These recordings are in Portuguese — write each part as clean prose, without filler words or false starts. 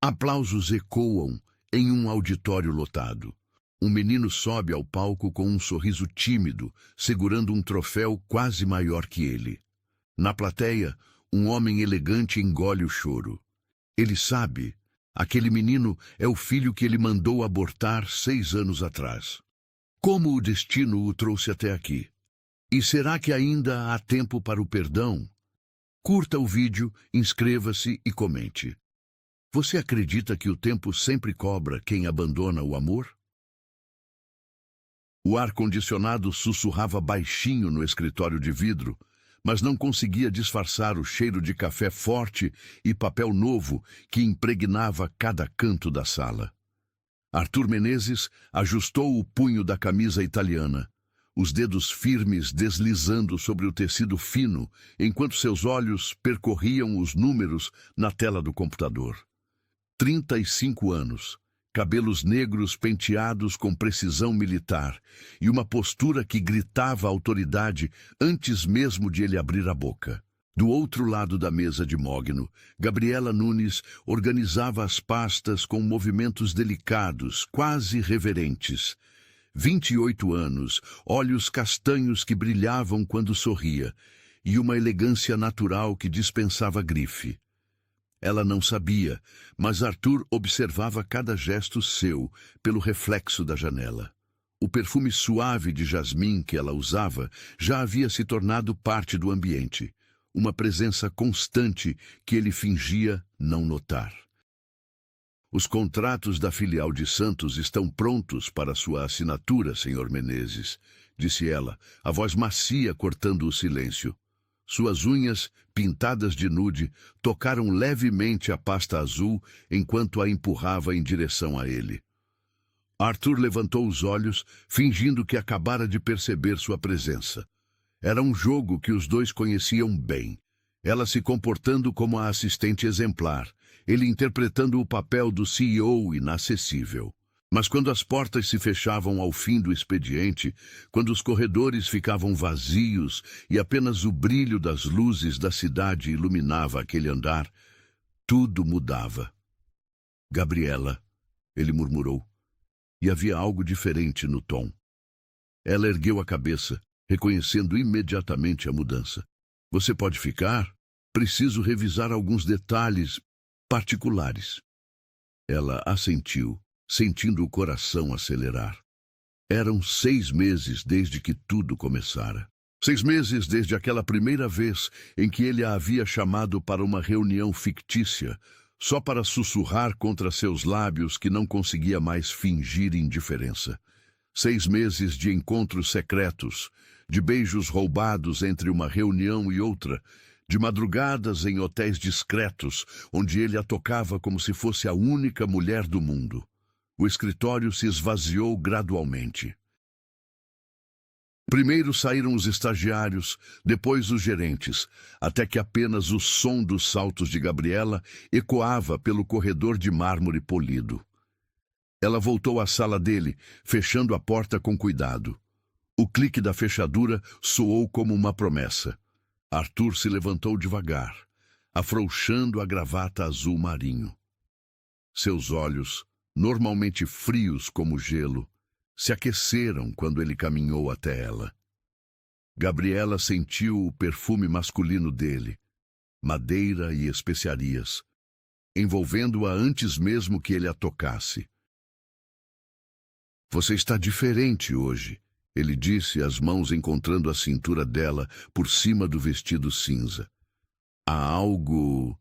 Aplausos ecoam em um auditório lotado. Um menino sobe ao palco com um sorriso tímido, segurando um troféu quase maior que ele. Na plateia, um homem elegante engole o choro. Ele sabe, aquele menino é o filho que ele mandou abortar 6 anos atrás. Como o destino o trouxe até aqui? E será que ainda há tempo para o perdão? Curta o vídeo, inscreva-se e comente. Você acredita que o tempo sempre cobra quem abandona o amor? O ar-condicionado sussurrava baixinho no escritório de vidro, mas não conseguia disfarçar o cheiro de café forte e papel novo que impregnava cada canto da sala. Arthur Menezes ajustou o punho da camisa italiana, os dedos firmes deslizando sobre o tecido fino, enquanto seus olhos percorriam os números na tela do computador. 35 anos, cabelos negros penteados com precisão militar e uma postura que gritava autoridade antes mesmo de ele abrir a boca. Do outro lado da mesa de mogno, Gabriela Nunes organizava as pastas com movimentos delicados, quase reverentes. 28 anos, olhos castanhos que brilhavam quando sorria, e uma elegância natural que dispensava grife. Ela não sabia, mas Arthur observava cada gesto seu pelo reflexo da janela. O perfume suave de jasmim que ela usava já havia se tornado parte do ambiente, uma presença constante que ele fingia não notar. Os contratos da filial de Santos estão prontos para sua assinatura, Sr. Menezes, disse ela, a voz macia cortando o silêncio. Suas unhas, pintadas de nude, tocaram levemente a pasta azul enquanto a empurrava em direção a ele. Arthur levantou os olhos, fingindo que acabara de perceber sua presença. Era um jogo que os dois conheciam bem. Ela se comportando como a assistente exemplar, ele interpretando o papel do CEO inacessível. Mas quando as portas se fechavam ao fim do expediente, quando os corredores ficavam vazios e apenas o brilho das luzes da cidade iluminava aquele andar, tudo mudava. Gabriela, ele murmurou, e havia algo diferente no tom. Ela ergueu a cabeça, reconhecendo imediatamente a mudança. Você pode ficar? Preciso revisar alguns detalhes particulares. Ela assentiu, sentindo o coração acelerar. Eram 6 meses desde que tudo começara. 6 meses desde aquela primeira vez em que ele a havia chamado para uma reunião fictícia, só para sussurrar contra seus lábios que não conseguia mais fingir indiferença. 6 meses de encontros secretos, de beijos roubados entre uma reunião e outra, de madrugadas em hotéis discretos, onde ele a tocava como se fosse a única mulher do mundo. O escritório se esvaziou gradualmente. Primeiro saíram os estagiários, depois os gerentes, até que apenas o som dos saltos de Gabriela ecoava pelo corredor de mármore polido. Ela voltou à sala dele, fechando a porta com cuidado. O clique da fechadura soou como uma promessa. Arthur se levantou devagar, afrouxando a gravata azul marinho. Seus olhos, normalmente frios como gelo, se aqueceram quando ele caminhou até ela. Gabriela sentiu o perfume masculino dele, madeira e especiarias, envolvendo-a antes mesmo que ele a tocasse. Você está diferente hoje, ele disse, as mãos encontrando a cintura dela por cima do vestido cinza. Há algo...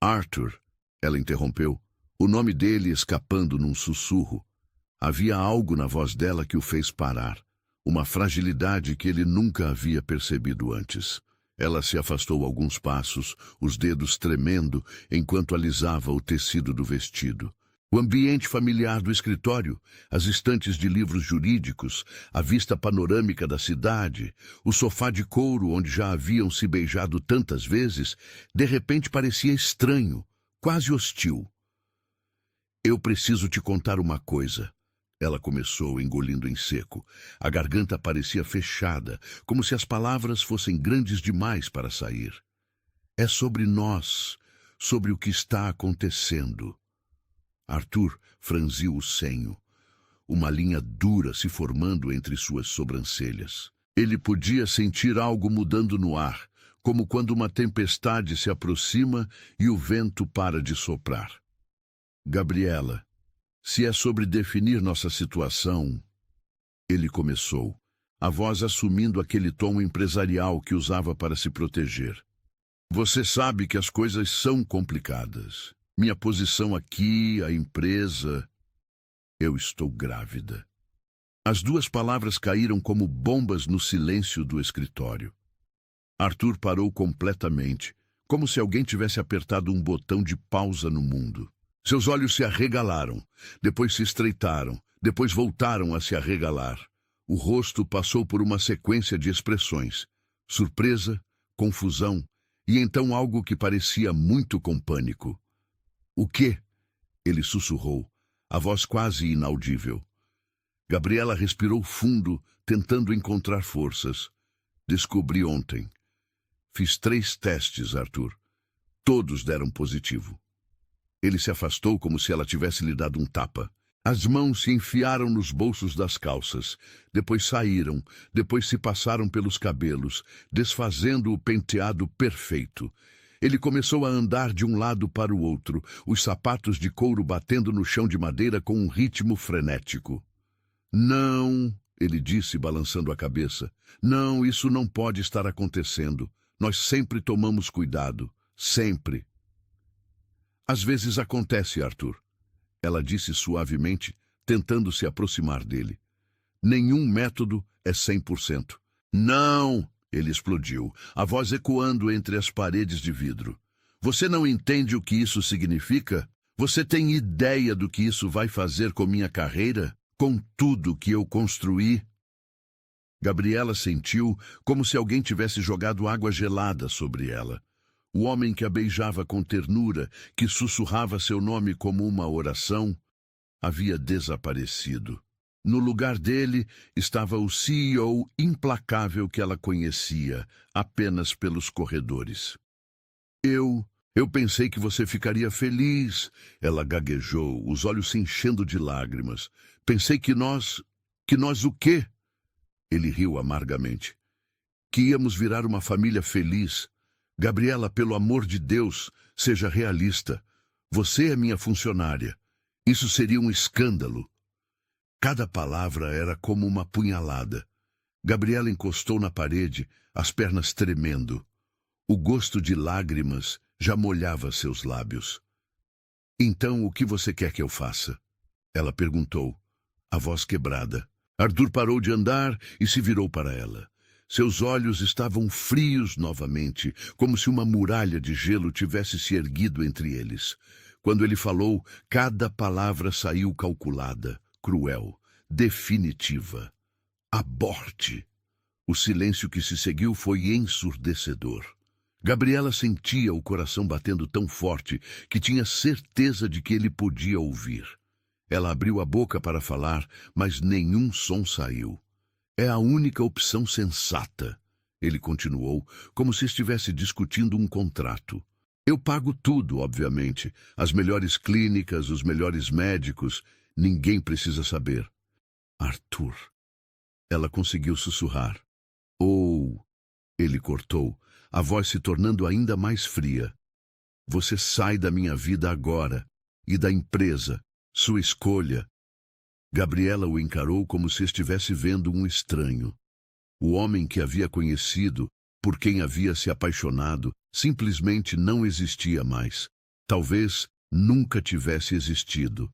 Arthur, ela interrompeu, o nome dele escapando num sussurro. Havia algo na voz dela que o fez parar, uma fragilidade que ele nunca havia percebido antes. Ela se afastou alguns passos, os dedos tremendo, enquanto alisava o tecido do vestido. O ambiente familiar do escritório, as estantes de livros jurídicos, a vista panorâmica da cidade, o sofá de couro onde já haviam se beijado tantas vezes, de repente parecia estranho, quase hostil. Eu preciso te contar uma coisa. Ela começou, engolindo em seco. A garganta parecia fechada, como se as palavras fossem grandes demais para sair. É sobre nós, sobre o que está acontecendo. Arthur franziu o senho, uma linha dura se formando entre suas sobrancelhas. Ele podia sentir algo mudando no ar, como quando uma tempestade se aproxima e o vento para de soprar. Gabriela, se é sobre definir nossa situação, ele começou, a voz assumindo aquele tom empresarial que usava para se proteger. Você sabe que as coisas são complicadas. Minha posição aqui, a empresa... Eu estou grávida. As duas palavras caíram como bombas no silêncio do escritório. Arthur parou completamente, como se alguém tivesse apertado um botão de pausa no mundo. Seus olhos se arregalaram, depois se estreitaram, depois voltaram a se arregalar. O rosto passou por uma sequência de expressões: surpresa, confusão e então algo que parecia muito com pânico. O quê? Ele sussurrou, a voz quase inaudível. Gabriela respirou fundo, tentando encontrar forças. Descobri ontem. Fiz 3 testes, Arthur. Todos deram positivo. Ele se afastou como se ela tivesse lhe dado um tapa. As mãos se enfiaram nos bolsos das calças, depois saíram, depois se passaram pelos cabelos, desfazendo o penteado perfeito. Ele começou a andar de um lado para o outro, os sapatos de couro batendo no chão de madeira com um ritmo frenético. Não, ele disse, balançando a cabeça. Não, isso não pode estar acontecendo. Nós sempre tomamos cuidado. Sempre. Às vezes acontece, Arthur. Ela disse suavemente, tentando se aproximar dele. Nenhum método é 100%. Não! Ele explodiu, a voz ecoando entre as paredes de vidro. Você não entende o que isso significa? Você tem ideia do que isso vai fazer com minha carreira? Com tudo que eu construí? Gabriela sentiu como se alguém tivesse jogado água gelada sobre ela. O homem que a beijava com ternura, que sussurrava seu nome como uma oração, havia desaparecido. No lugar dele estava o CEO implacável que ela conhecia, apenas pelos corredores. Eu pensei que você ficaria feliz, ela gaguejou, os olhos se enchendo de lágrimas. Pensei que nós o quê? Ele riu amargamente. Que íamos virar uma família feliz. Gabriela, pelo amor de Deus, seja realista. Você é minha funcionária. Isso seria um escândalo. Cada palavra era como uma punhalada. Gabriela encostou na parede, as pernas tremendo. O gosto de lágrimas já molhava seus lábios. Então, o que você quer que eu faça? Ela perguntou, a voz quebrada. Arthur parou de andar e se virou para ela. Seus olhos estavam frios novamente, como se uma muralha de gelo tivesse se erguido entre eles. Quando ele falou, cada palavra saiu calculada, cruel, definitiva. Aborte! O silêncio que se seguiu foi ensurdecedor. Gabriela sentia o coração batendo tão forte que tinha certeza de que ele podia ouvir. Ela abriu a boca para falar, mas nenhum som saiu. É a única opção sensata, ele continuou, como se estivesse discutindo um contrato. Eu pago tudo, obviamente, as melhores clínicas, os melhores médicos, ninguém precisa saber. Arthur. Ela conseguiu sussurrar. Oh, ele cortou, a voz se tornando ainda mais fria. Você sai da minha vida agora, e da empresa, sua escolha. Gabriela o encarou como se estivesse vendo um estranho. O homem que havia conhecido, por quem havia se apaixonado, simplesmente não existia mais. Talvez nunca tivesse existido.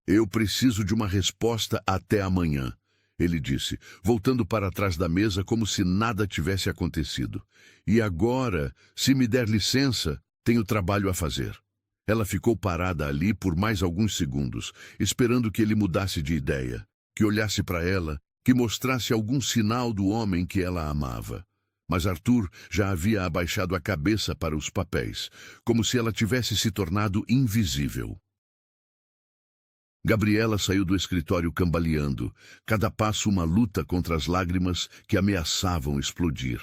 Eu preciso de uma resposta até amanhã, ele disse, voltando para trás da mesa como se nada tivesse acontecido. E agora, se me der licença, tenho trabalho a fazer. Ela ficou parada ali por mais alguns segundos, esperando que ele mudasse de ideia, que olhasse para ela, que mostrasse algum sinal do homem que ela amava. Mas Arthur já havia abaixado a cabeça para os papéis, como se ela tivesse se tornado invisível. Gabriela saiu do escritório cambaleando, cada passo uma luta contra as lágrimas que ameaçavam explodir.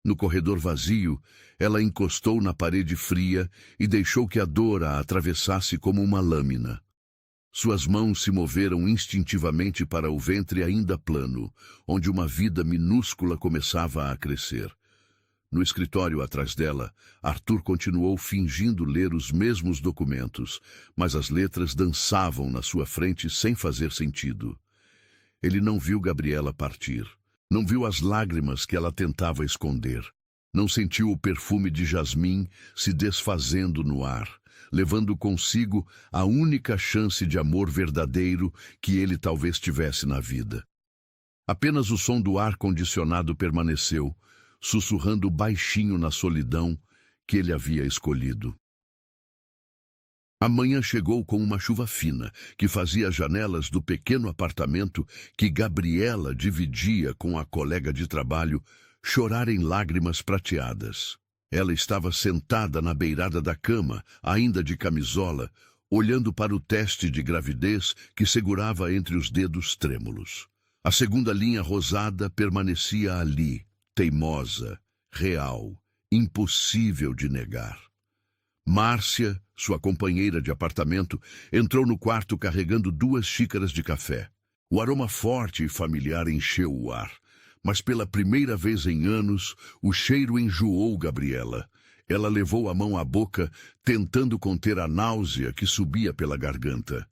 No corredor vazio, ela encostou na parede fria e deixou que a dor a atravessasse como uma lâmina. Suas mãos se moveram instintivamente para o ventre ainda plano, onde uma vida minúscula começava a crescer. No escritório atrás dela, Arthur continuou fingindo ler os mesmos documentos, mas as letras dançavam na sua frente sem fazer sentido. Ele não viu Gabriela partir. Não viu as lágrimas que ela tentava esconder. Não sentiu o perfume de jasmim se desfazendo no ar, levando consigo a única chance de amor verdadeiro que ele talvez tivesse na vida. Apenas o som do ar-condicionado permaneceu, sussurrando baixinho na solidão que ele havia escolhido. A manhã chegou com uma chuva fina, que fazia as janelas do pequeno apartamento que Gabriela dividia com a colega de trabalho chorarem lágrimas prateadas. Ela estava sentada na beirada da cama, ainda de camisola, olhando para o teste de gravidez que segurava entre os dedos trêmulos. A segunda linha rosada permanecia ali, teimosa, real, impossível de negar. Márcia, sua companheira de apartamento, entrou no quarto carregando 2 xícaras de café. O aroma forte e familiar encheu o ar, mas pela primeira vez em anos, o cheiro enjoou Gabriela. Ela levou a mão à boca, tentando conter a náusea que subia pela garganta.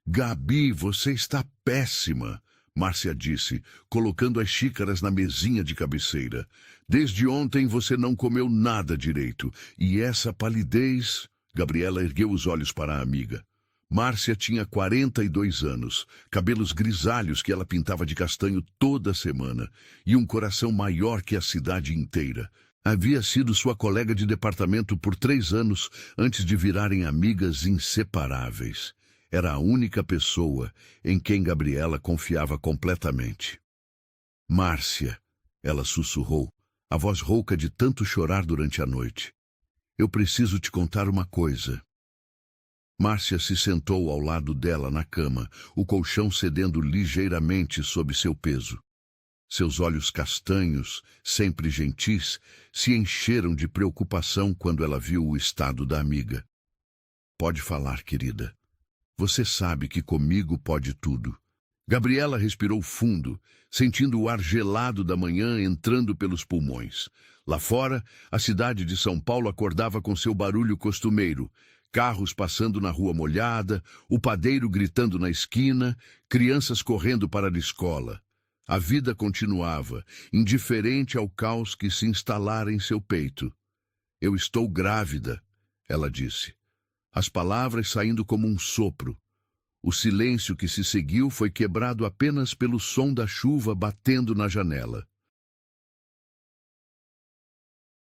"Gabi, você está péssima", Márcia disse, colocando as xícaras na mesinha de cabeceira. "Desde ontem você não comeu nada direito, e essa palidez..." Gabriela ergueu os olhos para a amiga. Márcia tinha 42 anos, cabelos grisalhos que ela pintava de castanho toda semana, e um coração maior que a cidade inteira. Havia sido sua colega de departamento por 3 anos antes de virarem amigas inseparáveis. Era a única pessoa em quem Gabriela confiava completamente. "Márcia", ela sussurrou, a voz rouca de tanto chorar durante a noite. "Eu preciso te contar uma coisa." Márcia se sentou ao lado dela na cama, o colchão cedendo ligeiramente sob seu peso. Seus olhos castanhos, sempre gentis, se encheram de preocupação quando ela viu o estado da amiga. "Pode falar, querida. Você sabe que comigo pode tudo." Gabriela respirou fundo, sentindo o ar gelado da manhã entrando pelos pulmões. Lá fora, a cidade de São Paulo acordava com seu barulho costumeiro. Carros passando na rua molhada, o padeiro gritando na esquina, crianças correndo para a escola. A vida continuava, indiferente ao caos que se instalara em seu peito. "Eu estou grávida", ela disse. As palavras saindo como um sopro. O silêncio que se seguiu foi quebrado apenas pelo som da chuva batendo na janela.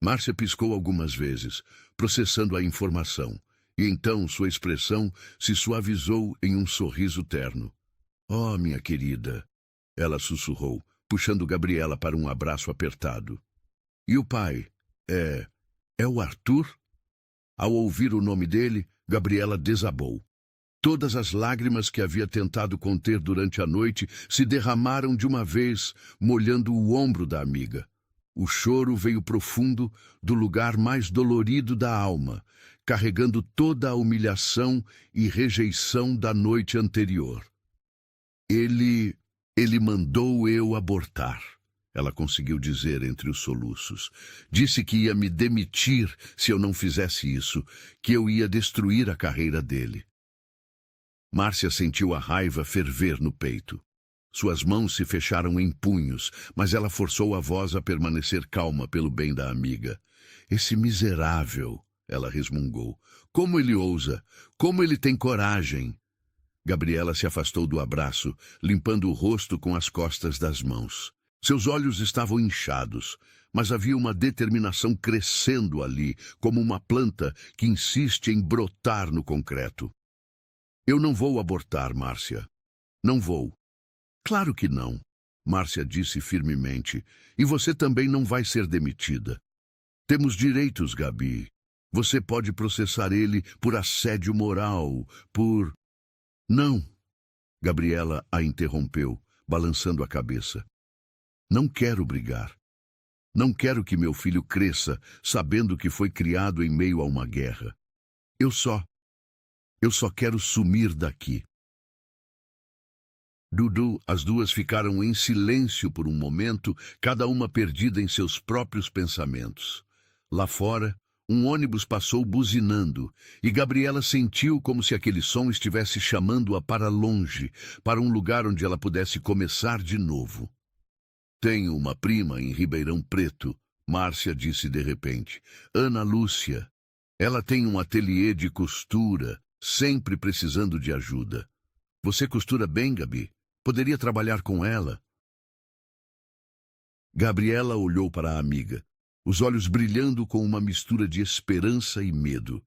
Márcia piscou algumas vezes, processando a informação, e então sua expressão se suavizou em um sorriso terno. "Oh, minha querida", ela sussurrou, puxando Gabriela para um abraço apertado. "E o pai? É o Arthur?" Ao ouvir o nome dele, Gabriela desabou. Todas as lágrimas que havia tentado conter durante a noite se derramaram de uma vez, molhando o ombro da amiga. O choro veio profundo do lugar mais dolorido da alma, carregando toda a humilhação e rejeição da noite anterior. Ele mandou eu abortar", ela conseguiu dizer entre os soluços. "Disse que ia me demitir se eu não fizesse isso, que eu ia destruir a carreira dele." Márcia sentiu a raiva ferver no peito. Suas mãos se fecharam em punhos, mas ela forçou a voz a permanecer calma pelo bem da amiga. "Esse miserável", ela resmungou. "Como ele ousa? Como ele tem coragem?" Gabriela se afastou do abraço, limpando o rosto com as costas das mãos. Seus olhos estavam inchados, mas havia uma determinação crescendo ali, como uma planta que insiste em brotar no concreto. "Eu não vou abortar, Márcia. Não vou." "Claro que não", Márcia disse firmemente. "E você também não vai ser demitida. Temos direitos, Gabi. Você pode processar ele por assédio moral, por..." "Não", Gabriela a interrompeu, balançando a cabeça. "Não quero brigar. Não quero que meu filho cresça sabendo que foi criado em meio a uma guerra. Eu só quero sumir daqui. Dudu, as duas ficaram em silêncio por um momento, cada uma perdida em seus próprios pensamentos. Lá fora, um ônibus passou buzinando, e Gabriela sentiu como se aquele som estivesse chamando-a para longe, para um lugar onde ela pudesse começar de novo. Tenho uma prima em Ribeirão Preto, Márcia disse de repente. Ana Lúcia. Ela tem um ateliê de costura, sempre precisando de ajuda. Você costura bem, Gabi? Poderia trabalhar com ela? Gabriela olhou para a amiga, os olhos brilhando com uma mistura de esperança e medo.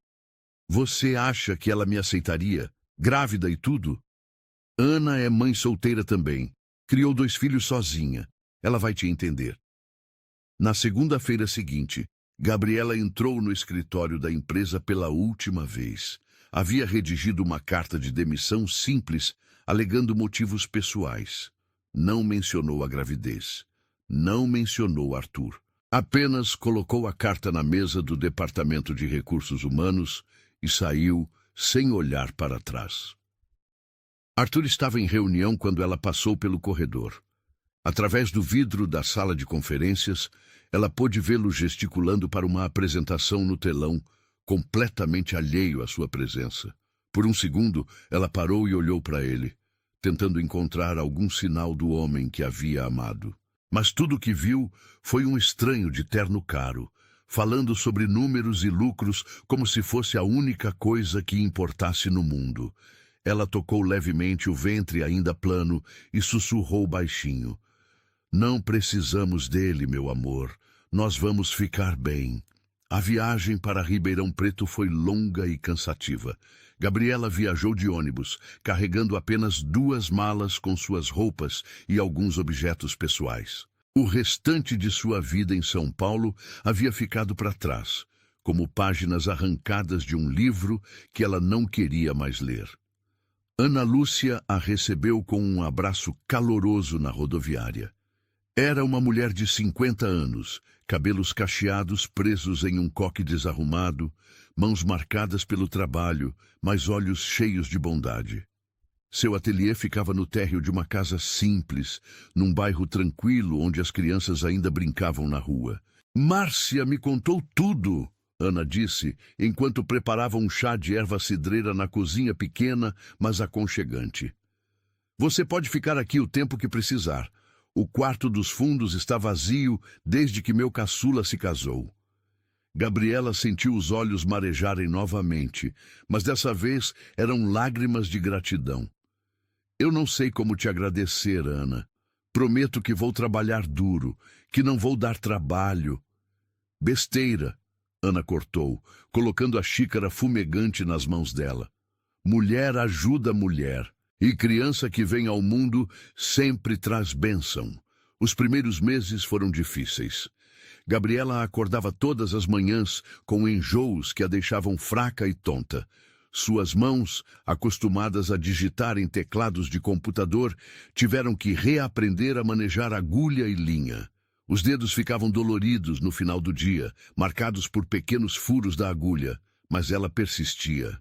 Você acha que ela me aceitaria, grávida e tudo? Ana é mãe solteira também. Criou 2 filhos sozinha. Ela vai te entender. Na segunda-feira seguinte, Gabriela entrou no escritório da empresa pela última vez. Havia redigido uma carta de demissão simples, alegando motivos pessoais. Não mencionou a gravidez. Não mencionou Arthur. Apenas colocou a carta na mesa do Departamento de Recursos Humanos e saiu sem olhar para trás. Arthur estava em reunião quando ela passou pelo corredor. Através do vidro da sala de conferências, ela pôde vê-lo gesticulando para uma apresentação no telão, completamente alheio à sua presença. Por um segundo, ela parou e olhou para ele, tentando encontrar algum sinal do homem que havia amado. Mas tudo o que viu foi um estranho de terno caro, falando sobre números e lucros como se fosse a única coisa que importasse no mundo. Ela tocou levemente o ventre ainda plano e sussurrou baixinho. Não precisamos dele, meu amor. Nós vamos ficar bem. A viagem para Ribeirão Preto foi longa e cansativa. Gabriela viajou de ônibus, carregando apenas 2 malas com suas roupas e alguns objetos pessoais. O restante de sua vida em São Paulo havia ficado para trás, como páginas arrancadas de um livro que ela não queria mais ler. Ana Lúcia a recebeu com um abraço caloroso na rodoviária. Era uma mulher de 50 anos, cabelos cacheados presos em um coque desarrumado, mãos marcadas pelo trabalho, mas olhos cheios de bondade. Seu ateliê ficava no térreo de uma casa simples, num bairro tranquilo onde as crianças ainda brincavam na rua. Márcia me contou tudo, Ana disse, enquanto preparava um chá de erva cidreira na cozinha pequena, mas aconchegante. Você pode ficar aqui o tempo que precisar. O quarto dos fundos está vazio desde que meu caçula se casou. Gabriela sentiu os olhos marejarem novamente, mas dessa vez eram lágrimas de gratidão. Eu não sei como te agradecer, Ana. Prometo que vou trabalhar duro, que não vou dar trabalho. Besteira, Ana cortou, colocando a xícara fumegante nas mãos dela. Mulher ajuda mulher. E criança que vem ao mundo sempre traz bênção. Os primeiros meses foram difíceis. Gabriela acordava todas as manhãs com enjoos que a deixavam fraca e tonta. Suas mãos, acostumadas a digitar em teclados de computador, tiveram que reaprender a manejar agulha e linha. Os dedos ficavam doloridos no final do dia, marcados por pequenos furos da agulha, mas ela persistia.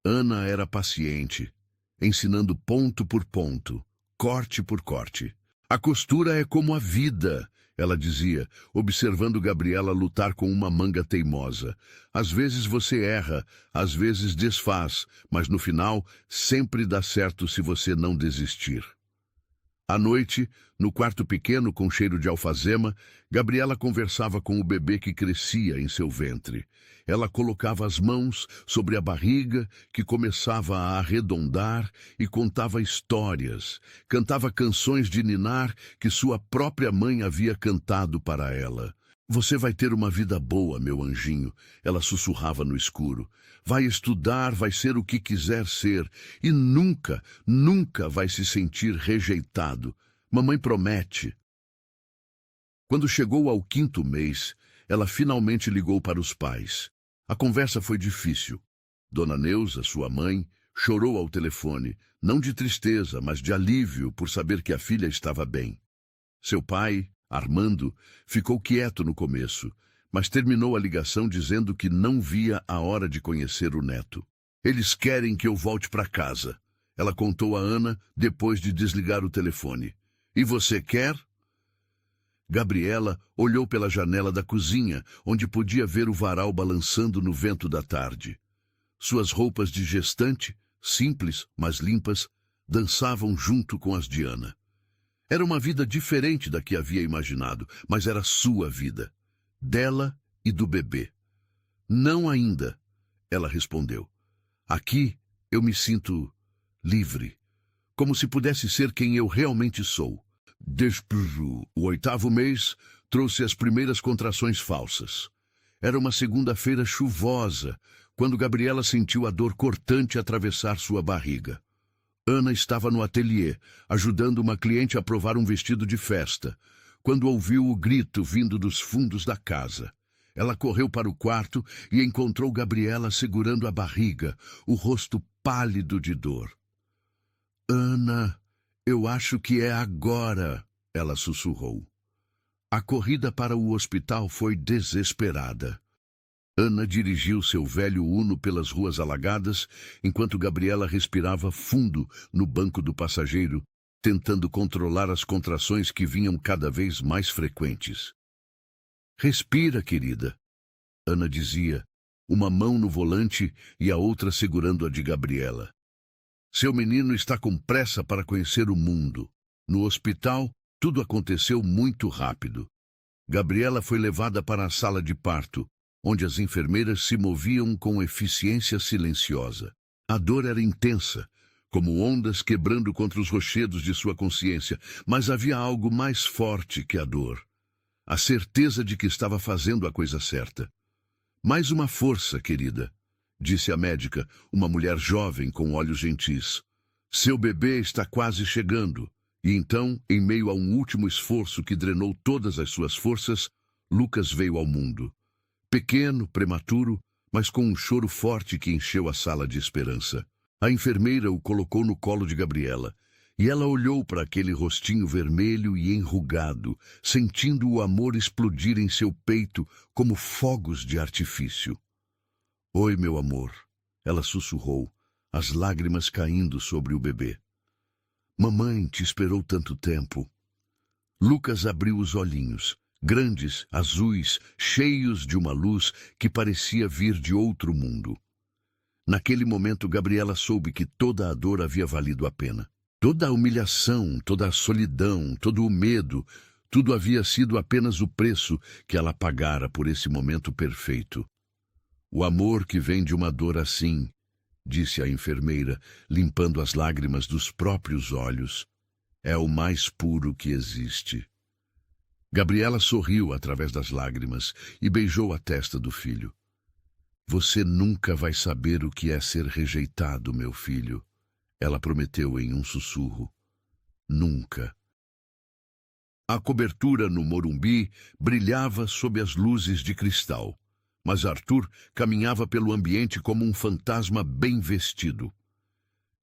Ana era paciente, ensinando ponto por ponto, corte por corte. A costura é como a vida, ela dizia, observando Gabriela lutar com uma manga teimosa. Às vezes você erra, às vezes desfaz, mas no final sempre dá certo se você não desistir. À noite, no quarto pequeno com cheiro de alfazema, Gabriela conversava com o bebê que crescia em seu ventre. Ela colocava as mãos sobre a barriga, que começava a arredondar, e contava histórias. Cantava canções de ninar que sua própria mãe havia cantado para ela. Você vai ter uma vida boa, meu anjinho, ela sussurrava no escuro. Vai estudar, vai ser o que quiser ser, e nunca, nunca vai se sentir rejeitado. Mamãe promete. Quando chegou ao 5º mês, ela finalmente ligou para os pais. A conversa foi difícil. Dona Neuza, sua mãe, chorou ao telefone, não de tristeza, mas de alívio por saber que a filha estava bem. Seu pai, Armando ficou quieto no começo, mas terminou a ligação dizendo que não via a hora de conhecer o neto. Eles querem que eu volte para casa, ela contou a Ana depois de desligar o telefone. E você quer? Gabriela olhou pela janela da cozinha, onde podia ver o varal balançando no vento da tarde. Suas roupas de gestante, simples, mas limpas, dançavam junto com as de Ana. Era uma vida diferente da que havia imaginado, mas era sua vida, dela e do bebê. Não ainda, ela respondeu. Aqui eu me sinto livre, como se pudesse ser quem eu realmente sou. Despejo. O 8º mês trouxe as primeiras contrações falsas. Era uma segunda-feira chuvosa, quando Gabriela sentiu a dor cortante atravessar sua barriga. Ana estava no ateliê, ajudando uma cliente a provar um vestido de festa, quando ouviu o grito vindo dos fundos da casa. Ela correu para o quarto e encontrou Gabriela segurando a barriga, o rosto pálido de dor. Ana, eu acho que é agora, ela sussurrou. A corrida para o hospital foi desesperada. Ana dirigiu seu velho Uno pelas ruas alagadas, enquanto Gabriela respirava fundo no banco do passageiro, tentando controlar as contrações que vinham cada vez mais frequentes. Respira, querida, Ana dizia, uma mão no volante e a outra segurando a de Gabriela. Seu menino está com pressa para conhecer o mundo. No hospital, tudo aconteceu muito rápido. Gabriela foi levada para a sala de parto, onde as enfermeiras se moviam com eficiência silenciosa. A dor era intensa, como ondas quebrando contra os rochedos de sua consciência, mas havia algo mais forte que a dor. A certeza de que estava fazendo a coisa certa. Mais uma força, querida, disse a médica, uma mulher jovem com olhos gentis. Seu bebê está quase chegando. E então, em meio a um último esforço que drenou todas as suas forças, Lucas veio ao mundo. Pequeno, prematuro, mas com um choro forte que encheu a sala de esperança. A enfermeira o colocou no colo de Gabriela, e ela olhou para aquele rostinho vermelho e enrugado, sentindo o amor explodir em seu peito como fogos de artifício. Oi, meu amor, ela sussurrou, as lágrimas caindo sobre o bebê. Mamãe te esperou tanto tempo. Lucas abriu os olhinhos. Grandes, azuis, cheios de uma luz que parecia vir de outro mundo. Naquele momento, Gabriela soube que toda a dor havia valido a pena. Toda a humilhação, toda a solidão, todo o medo, tudo havia sido apenas o preço que ela pagara por esse momento perfeito. O amor que vem de uma dor assim, disse a enfermeira, limpando as lágrimas dos próprios olhos, é o mais puro que existe. Gabriela sorriu através das lágrimas e beijou a testa do filho. Você nunca vai saber o que é ser rejeitado, meu filho, ela prometeu em um sussurro. Nunca. A cobertura no Morumbi brilhava sob as luzes de cristal, mas Arthur caminhava pelo ambiente como um fantasma bem vestido.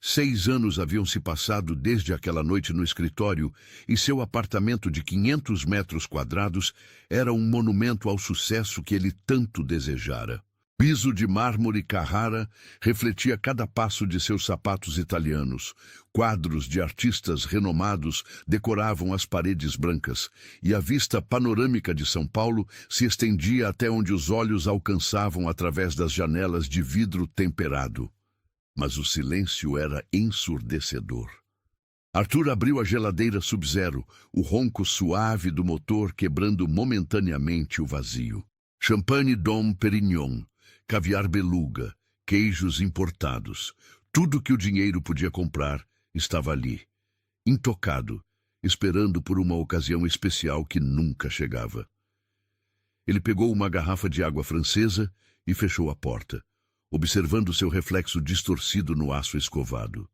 6 anos haviam se passado desde aquela noite no escritório e seu apartamento de 500 metros quadrados era um monumento ao sucesso que ele tanto desejara. Piso de mármore Carrara refletia cada passo de seus sapatos italianos. Quadros de artistas renomados decoravam as paredes brancas, e a vista panorâmica de São Paulo se estendia até onde os olhos alcançavam através das janelas de vidro temperado. Mas o silêncio era ensurdecedor. Arthur abriu a geladeira Sub-Zero, o ronco suave do motor quebrando momentaneamente o vazio. Champanhe Dom Perignon, caviar beluga, queijos importados, tudo que o dinheiro podia comprar estava ali, intocado, esperando por uma ocasião especial que nunca chegava. Ele pegou uma garrafa de água francesa e fechou a porta, observando seu reflexo distorcido no aço escovado.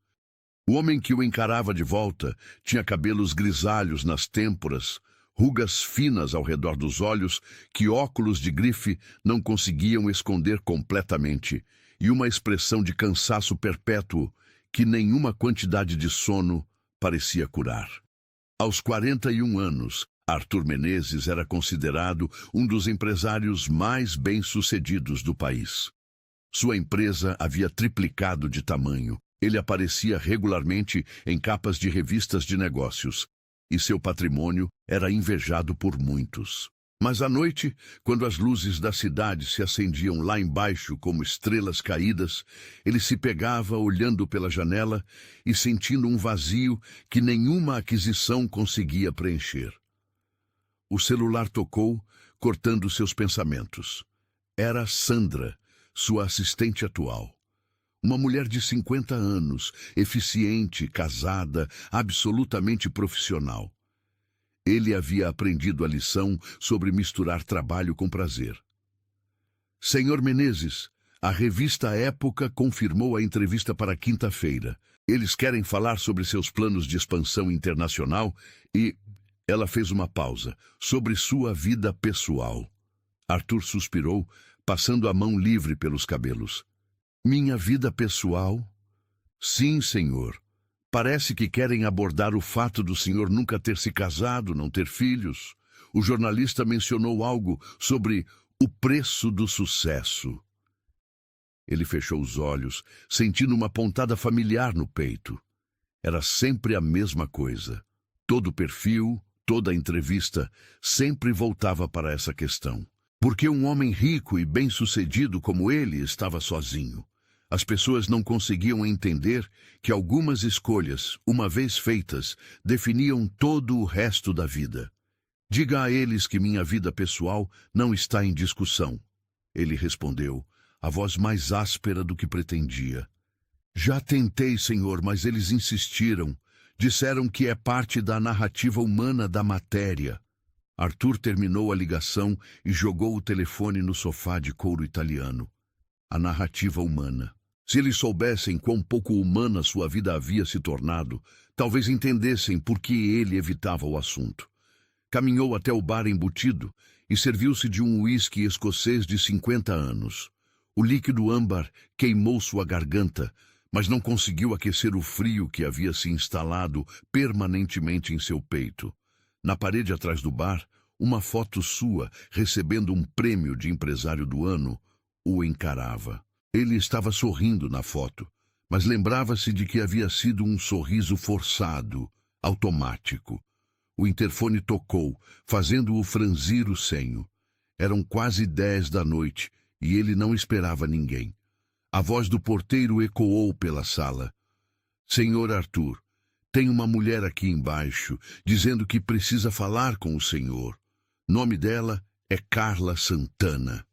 O homem que o encarava de volta tinha cabelos grisalhos nas têmporas, rugas finas ao redor dos olhos que óculos de grife não conseguiam esconder completamente, e uma expressão de cansaço perpétuo que nenhuma quantidade de sono parecia curar. Aos 41 anos, Arthur Menezes era considerado um dos empresários mais bem-sucedidos do país. Sua empresa havia triplicado de tamanho. Ele aparecia regularmente em capas de revistas de negócios, e seu patrimônio era invejado por muitos. Mas à noite, quando as luzes da cidade se acendiam lá embaixo como estrelas caídas, ele se pegava olhando pela janela e sentindo um vazio que nenhuma aquisição conseguia preencher. O celular tocou, cortando seus pensamentos. Era Sandra, sua assistente atual. Uma mulher de 50 anos, eficiente, casada, absolutamente profissional. Ele havia aprendido a lição sobre misturar trabalho com prazer. Senhor Menezes, a revista Época confirmou a entrevista para quinta-feira. Eles querem falar sobre seus planos de expansão internacional e... Ela fez uma pausa. Sobre sua vida pessoal. Arthur suspirou, passando a mão livre pelos cabelos. Minha vida pessoal? Sim, senhor. Parece que querem abordar o fato do senhor nunca ter se casado, não ter filhos. O jornalista mencionou algo sobre o preço do sucesso. Ele fechou os olhos, sentindo uma pontada familiar no peito. Era sempre a mesma coisa. Todo o perfil, toda a entrevista, sempre voltava para essa questão. Por que um homem rico e bem-sucedido como ele estava sozinho? As pessoas não conseguiam entender que algumas escolhas, uma vez feitas, definiam todo o resto da vida. Diga a eles que minha vida pessoal não está em discussão. Ele respondeu, a voz mais áspera do que pretendia. Já tentei, senhor, mas eles insistiram. Disseram que é parte da narrativa humana da matéria. Arthur terminou a ligação e jogou o telefone no sofá de couro italiano. A narrativa humana. Se eles soubessem quão pouco humana sua vida havia se tornado, talvez entendessem por que ele evitava o assunto. Caminhou até o bar embutido e serviu-se de um uísque escocês de 50 anos. O líquido âmbar queimou sua garganta, mas não conseguiu aquecer o frio que havia se instalado permanentemente em seu peito. Na parede atrás do bar, uma foto sua, recebendo um prêmio de empresário do ano, o encarava. Ele estava sorrindo na foto, mas lembrava-se de que havia sido um sorriso forçado, automático. O interfone tocou, fazendo-o franzir o senho. Eram quase 10 da noite e ele não esperava ninguém. A voz do porteiro ecoou pela sala. Senhor Arthur, tem uma mulher aqui embaixo, dizendo que precisa falar com o senhor. Nome dela é Carla Santana.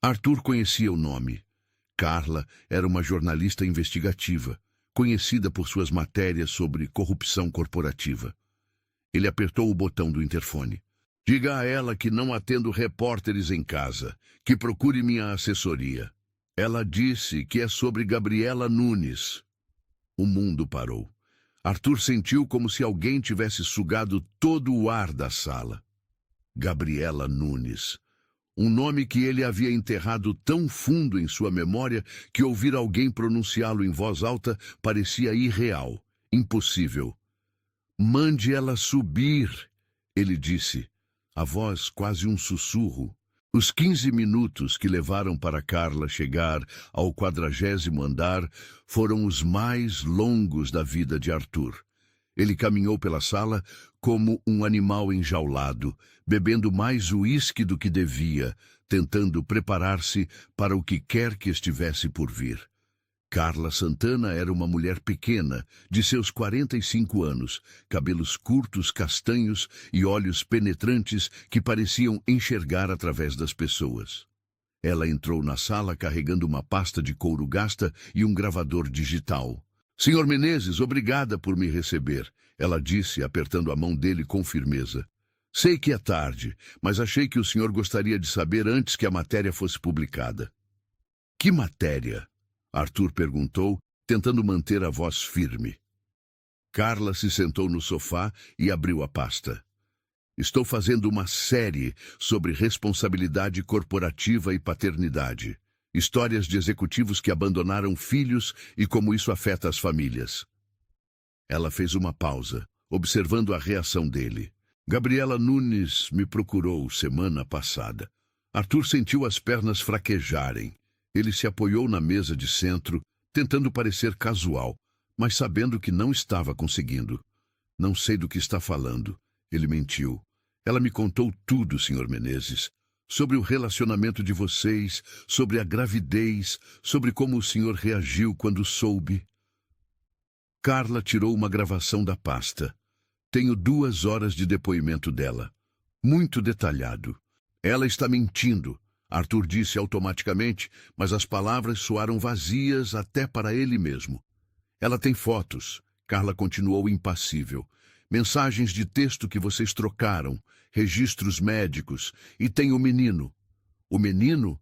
Arthur conhecia o nome. Carla era uma jornalista investigativa, conhecida por suas matérias sobre corrupção corporativa. Ele apertou o botão do interfone. Diga a ela que não atendo repórteres em casa, que procure minha assessoria. Ela disse que é sobre Gabriela Nunes. O mundo parou. Arthur sentiu como se alguém tivesse sugado todo o ar da sala. Gabriela Nunes. Um nome que ele havia enterrado tão fundo em sua memória que ouvir alguém pronunciá-lo em voz alta parecia irreal, impossível. Mande ela subir, ele disse, a voz quase um sussurro. Os 15 minutos que levaram para Carla chegar ao 40º andar foram os mais longos da vida de Arthur. Ele caminhou pela sala como um animal enjaulado, bebendo mais uísque do que devia, tentando preparar-se para o que quer que estivesse por vir. Carla Santana era uma mulher pequena, de seus 45 anos, cabelos curtos, castanhos e olhos penetrantes que pareciam enxergar através das pessoas. Ela entrou na sala carregando uma pasta de couro gasta e um gravador digital. Senhor Menezes, obrigada por me receber, ela disse, apertando a mão dele com firmeza. Sei que é tarde, mas achei que o senhor gostaria de saber antes que a matéria fosse publicada. Que matéria? Arthur perguntou, tentando manter a voz firme. Carla se sentou no sofá e abriu a pasta. Estou fazendo uma série sobre responsabilidade corporativa e paternidade. Histórias de executivos que abandonaram filhos e como isso afeta as famílias. Ela fez uma pausa, observando a reação dele. Gabriela Nunes me procurou semana passada. Arthur sentiu as pernas fraquejarem. Ele se apoiou na mesa de centro, tentando parecer casual, mas sabendo que não estava conseguindo. Não sei do que está falando. Ele mentiu. Ela me contou tudo, Sr. Menezes. Sobre o relacionamento de vocês, sobre a gravidez, sobre como o senhor reagiu quando soube. Carla tirou uma gravação da pasta. Tenho 2 horas de depoimento dela. Muito detalhado. Ela está mentindo, Arthur disse automaticamente, mas as palavras soaram vazias até para ele mesmo. Ela tem fotos, Carla continuou impassível. Mensagens de texto que vocês trocaram, registros médicos, e tem o menino. O menino?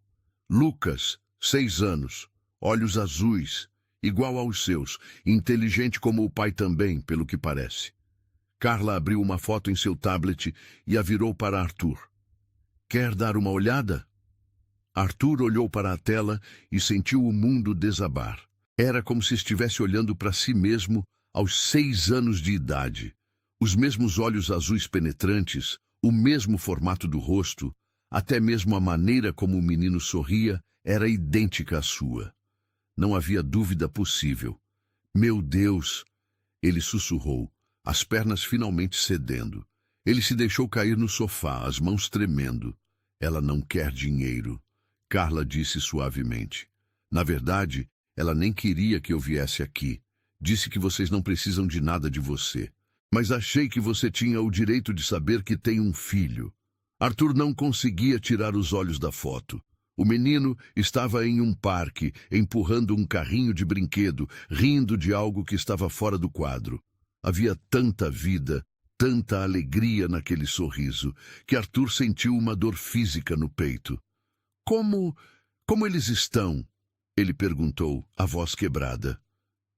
Lucas, 6 anos, olhos azuis, igual aos seus, inteligente como o pai também, pelo que parece. Carla abriu uma foto em seu tablet e a virou para Arthur. Quer dar uma olhada? Arthur olhou para a tela e sentiu o mundo desabar. Era como se estivesse olhando para si mesmo aos 6 anos de idade. Os mesmos olhos azuis penetrantes, o mesmo formato do rosto, até mesmo a maneira como o menino sorria era idêntica à sua. Não havia dúvida possível. Meu Deus! Ele sussurrou, as pernas finalmente cedendo. Ele se deixou cair no sofá, as mãos tremendo. Ela não quer dinheiro, Carla disse suavemente. Na verdade, ela nem queria que eu viesse aqui. Disse que vocês não precisam de nada de você. Mas achei que você tinha o direito de saber que tem um filho. Arthur não conseguia tirar os olhos da foto. O menino estava em um parque, empurrando um carrinho de brinquedo, rindo de algo que estava fora do quadro. Havia tanta vida, tanta alegria naquele sorriso, que Arthur sentiu uma dor física no peito. Como eles estão? Ele perguntou, a voz quebrada.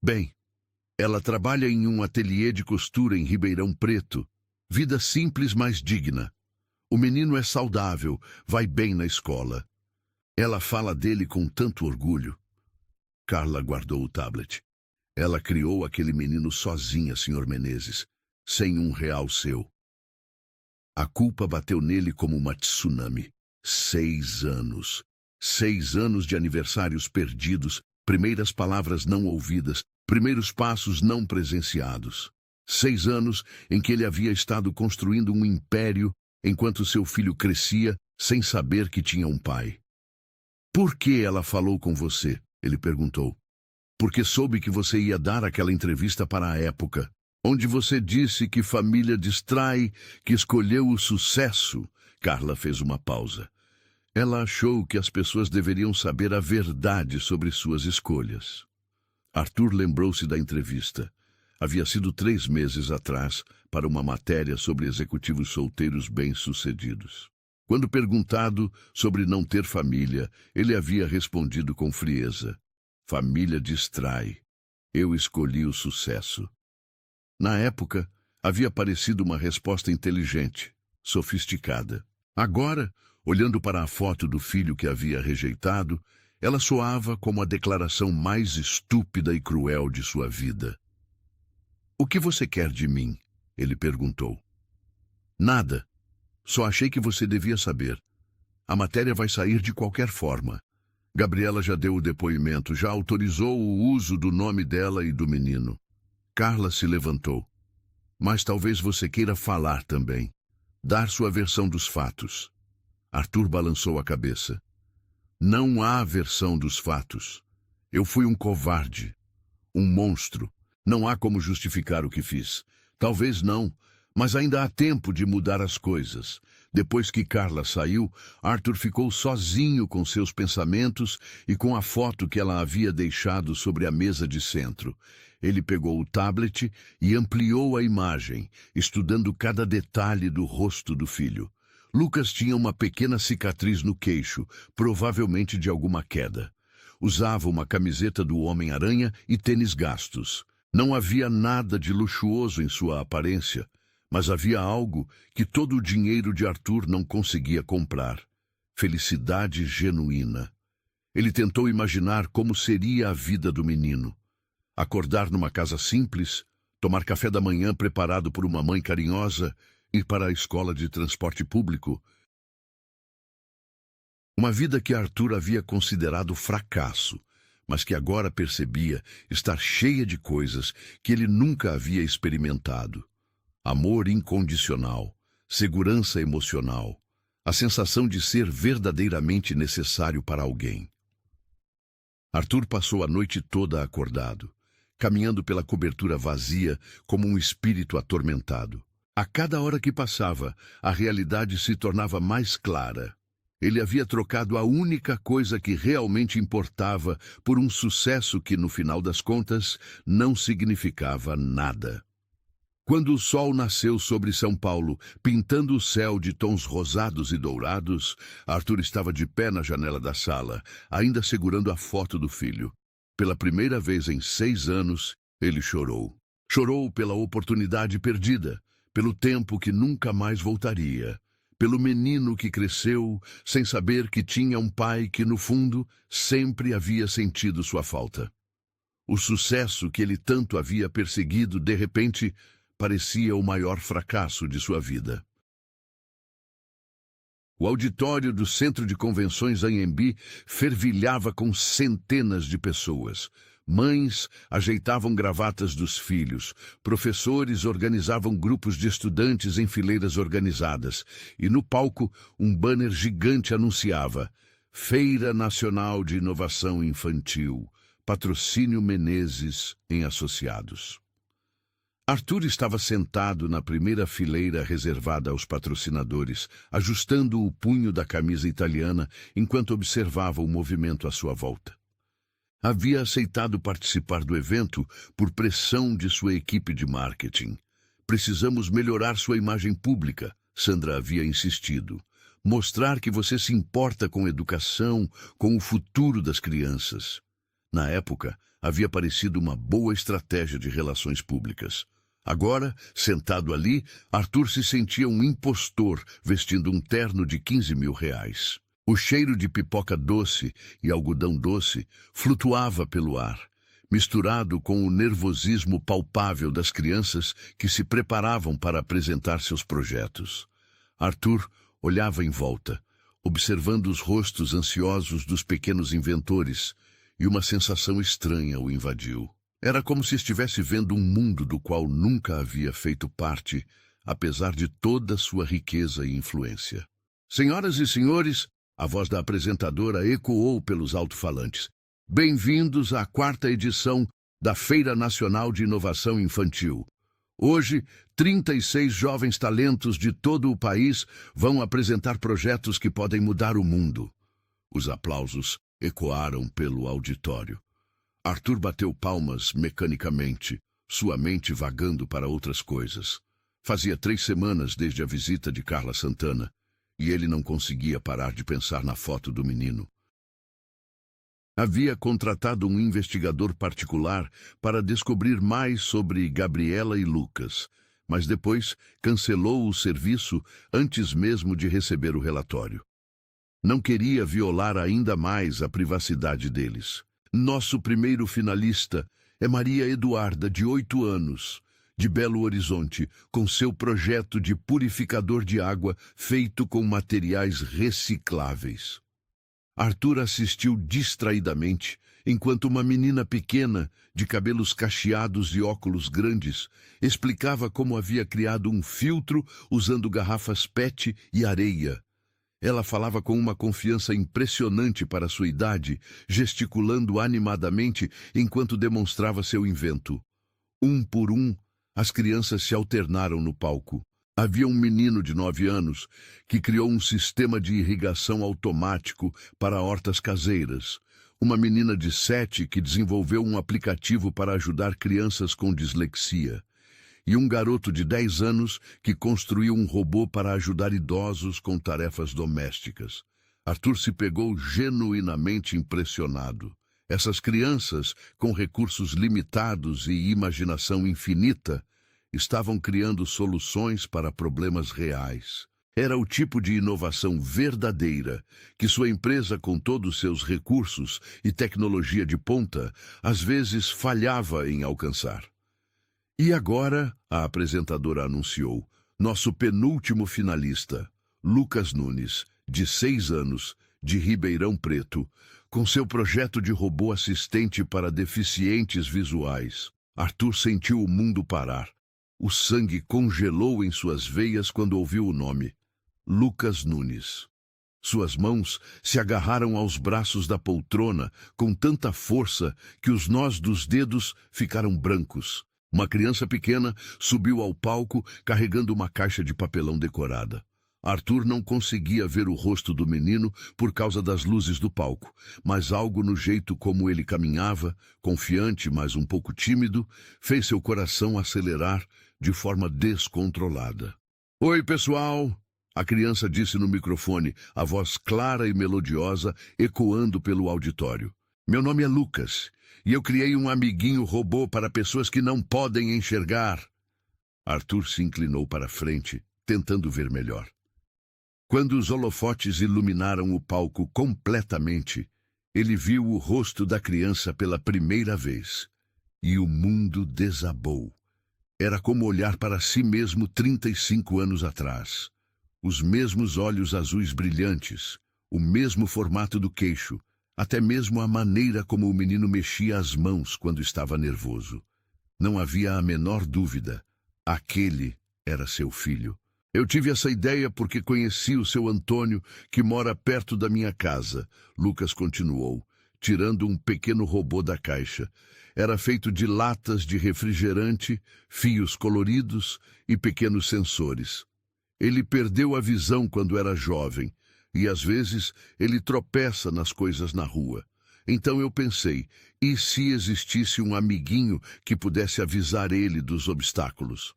Bem. Ela trabalha em um ateliê de costura em Ribeirão Preto. Vida simples, mas digna. O menino é saudável, vai bem na escola. Ela fala dele com tanto orgulho. Carla guardou o tablet. Ela criou aquele menino sozinha, Sr. Menezes, sem R$1 seu. A culpa bateu nele como uma tsunami. 6 anos. 6 anos de aniversários perdidos, primeiras palavras não ouvidas, primeiros passos não presenciados. 6 anos em que ele havia estado construindo um império enquanto seu filho crescia sem saber que tinha um pai. Por que ela falou com você? Ele perguntou. Porque soube que você ia dar aquela entrevista para a época, onde você disse que família distrai, que escolheu o sucesso. Carla fez uma pausa. Ela achou que as pessoas deveriam saber a verdade sobre suas escolhas. Arthur lembrou-se da entrevista. Havia sido 3 meses atrás, para uma matéria sobre executivos solteiros bem-sucedidos. Quando perguntado sobre não ter família, ele havia respondido com frieza. Família distrai. Eu escolhi o sucesso. Na época, havia parecido uma resposta inteligente, sofisticada. Agora, olhando para a foto do filho que havia rejeitado, ela soava como a declaração mais estúpida e cruel de sua vida. O que você quer de mim? Ele perguntou. Nada. Só achei que você devia saber. A matéria vai sair de qualquer forma. Gabriela já deu o depoimento, já autorizou o uso do nome dela e do menino. Carla se levantou. Mas talvez você queira falar também. Dar sua versão dos fatos. Arthur balançou a cabeça. Não há versão dos fatos. Eu fui um covarde. Um monstro. Não há como justificar o que fiz. Talvez não, mas ainda há tempo de mudar as coisas. Depois que Carla saiu, Arthur ficou sozinho com seus pensamentos e com a foto que ela havia deixado sobre a mesa de centro. Ele pegou o tablet e ampliou a imagem, estudando cada detalhe do rosto do filho. Lucas tinha uma pequena cicatriz no queixo, provavelmente de alguma queda. Usava uma camiseta do Homem-Aranha e tênis gastos. Não havia nada de luxuoso em sua aparência, mas havia algo que todo o dinheiro de Arthur não conseguia comprar. Felicidade genuína. Ele tentou imaginar como seria a vida do menino. Acordar numa casa simples, tomar café da manhã preparado por uma mãe carinhosa, ir para a escola de transporte público. Uma vida que Arthur havia considerado fracasso, mas que agora percebia estar cheia de coisas que ele nunca havia experimentado. Amor incondicional, segurança emocional, a sensação de ser verdadeiramente necessário para alguém. Arthur passou a noite toda acordado, caminhando pela cobertura vazia como um espírito atormentado. A cada hora que passava, a realidade se tornava mais clara. Ele havia trocado a única coisa que realmente importava por um sucesso que, no final das contas, não significava nada. Quando o sol nasceu sobre São Paulo, pintando o céu de tons rosados e dourados, Arthur estava de pé na janela da sala, ainda segurando a foto do filho. Pela primeira vez em 6 anos, ele chorou. Chorou pela oportunidade perdida, pelo tempo que nunca mais voltaria, pelo menino que cresceu sem saber que tinha um pai que, no fundo, sempre havia sentido sua falta. O sucesso que ele tanto havia perseguido, de repente, parecia o maior fracasso de sua vida. O auditório do Centro de Convenções Anhembi fervilhava com centenas de pessoas. Mães ajeitavam gravatas dos filhos, professores organizavam grupos de estudantes em fileiras organizadas, e no palco um banner gigante anunciava: Feira Nacional de Inovação Infantil, Patrocínio Menezes em Associados. Arthur estava sentado na primeira fileira reservada aos patrocinadores, ajustando o punho da camisa italiana enquanto observava o movimento à sua volta. Havia aceitado participar do evento por pressão de sua equipe de marketing. Precisamos melhorar sua imagem pública, Sandra havia insistido. Mostrar que você se importa com educação, com o futuro das crianças. Na época, havia parecido uma boa estratégia de relações públicas. Agora, sentado ali, Arthur se sentia um impostor vestindo um terno de R$ 15.000. O cheiro de pipoca doce e algodão doce flutuava pelo ar, misturado com o nervosismo palpável das crianças que se preparavam para apresentar seus projetos. Arthur olhava em volta, observando os rostos ansiosos dos pequenos inventores, e uma sensação estranha o invadiu. Era como se estivesse vendo um mundo do qual nunca havia feito parte, apesar de toda sua riqueza e influência. Senhoras e senhores, a voz da apresentadora ecoou pelos alto-falantes. Bem-vindos à 4ª edição da Feira Nacional de Inovação Infantil. Hoje, 36 jovens talentos de todo o país vão apresentar projetos que podem mudar o mundo. Os aplausos ecoaram pelo auditório. Arthur bateu palmas mecanicamente, sua mente vagando para outras coisas. Fazia 3 semanas desde a visita de Carla Santana, e ele não conseguia parar de pensar na foto do menino. Havia contratado um investigador particular para descobrir mais sobre Gabriela e Lucas, mas depois cancelou o serviço antes mesmo de receber o relatório. Não queria violar ainda mais a privacidade deles. Nosso primeiro finalista é Maria Eduarda, de 8 anos, de Belo Horizonte, com seu projeto de purificador de água feito com materiais recicláveis. Arthur assistiu distraidamente, enquanto uma menina pequena, de cabelos cacheados e óculos grandes, explicava como havia criado um filtro usando garrafas PET e areia. Ela falava com uma confiança impressionante para sua idade, gesticulando animadamente enquanto demonstrava seu invento. Um por um, as crianças se alternaram no palco. Havia um menino de 9 anos que criou um sistema de irrigação automático para hortas caseiras. Uma menina de 7 que desenvolveu um aplicativo para ajudar crianças com dislexia. E um garoto de 10 anos que construiu um robô para ajudar idosos com tarefas domésticas. Arthur se pegou genuinamente impressionado. Essas crianças, com recursos limitados e imaginação infinita, estavam criando soluções para problemas reais. Era o tipo de inovação verdadeira que sua empresa, com todos seus recursos e tecnologia de ponta, às vezes falhava em alcançar. E agora, a apresentadora anunciou, Nosso penúltimo finalista, Lucas Nunes, de 6 anos, de Ribeirão Preto, com seu projeto de robô assistente para deficientes visuais. Arthur sentiu o mundo parar. O sangue congelou em suas veias quando ouviu o nome. Lucas Nunes. Suas mãos se agarraram aos braços da poltrona com tanta força que os nós dos dedos ficaram brancos. Uma criança pequena subiu ao palco carregando uma caixa de papelão decorada. Arthur não conseguia ver o rosto do menino por causa das luzes do palco, mas algo no jeito como ele caminhava, confiante, mas um pouco tímido, fez seu coração acelerar de forma descontrolada. "Oi, pessoal!" A criança disse no microfone, a voz clara e melodiosa ecoando pelo auditório. "Meu nome é Lucas, e eu criei um amiguinho robô para pessoas que não podem enxergar." Arthur se inclinou para a frente, tentando ver melhor. Quando os holofotes iluminaram o palco completamente, ele viu o rosto da criança pela primeira vez. E o mundo desabou. Era como olhar para si mesmo 35 anos atrás. Os mesmos olhos azuis brilhantes, o mesmo formato do queixo, até mesmo a maneira como o menino mexia as mãos quando estava nervoso. Não havia a menor dúvida. Aquele era seu filho. "Eu tive essa ideia porque conheci o seu Antônio, que mora perto da minha casa", Lucas continuou, tirando um pequeno robô da caixa. Era feito de latas de refrigerante, fios coloridos e pequenos sensores. Ele perdeu a visão quando era jovem, e às vezes ele tropeça nas coisas na rua. Então eu pensei, e se existisse um amiguinho que pudesse avisar ele dos obstáculos?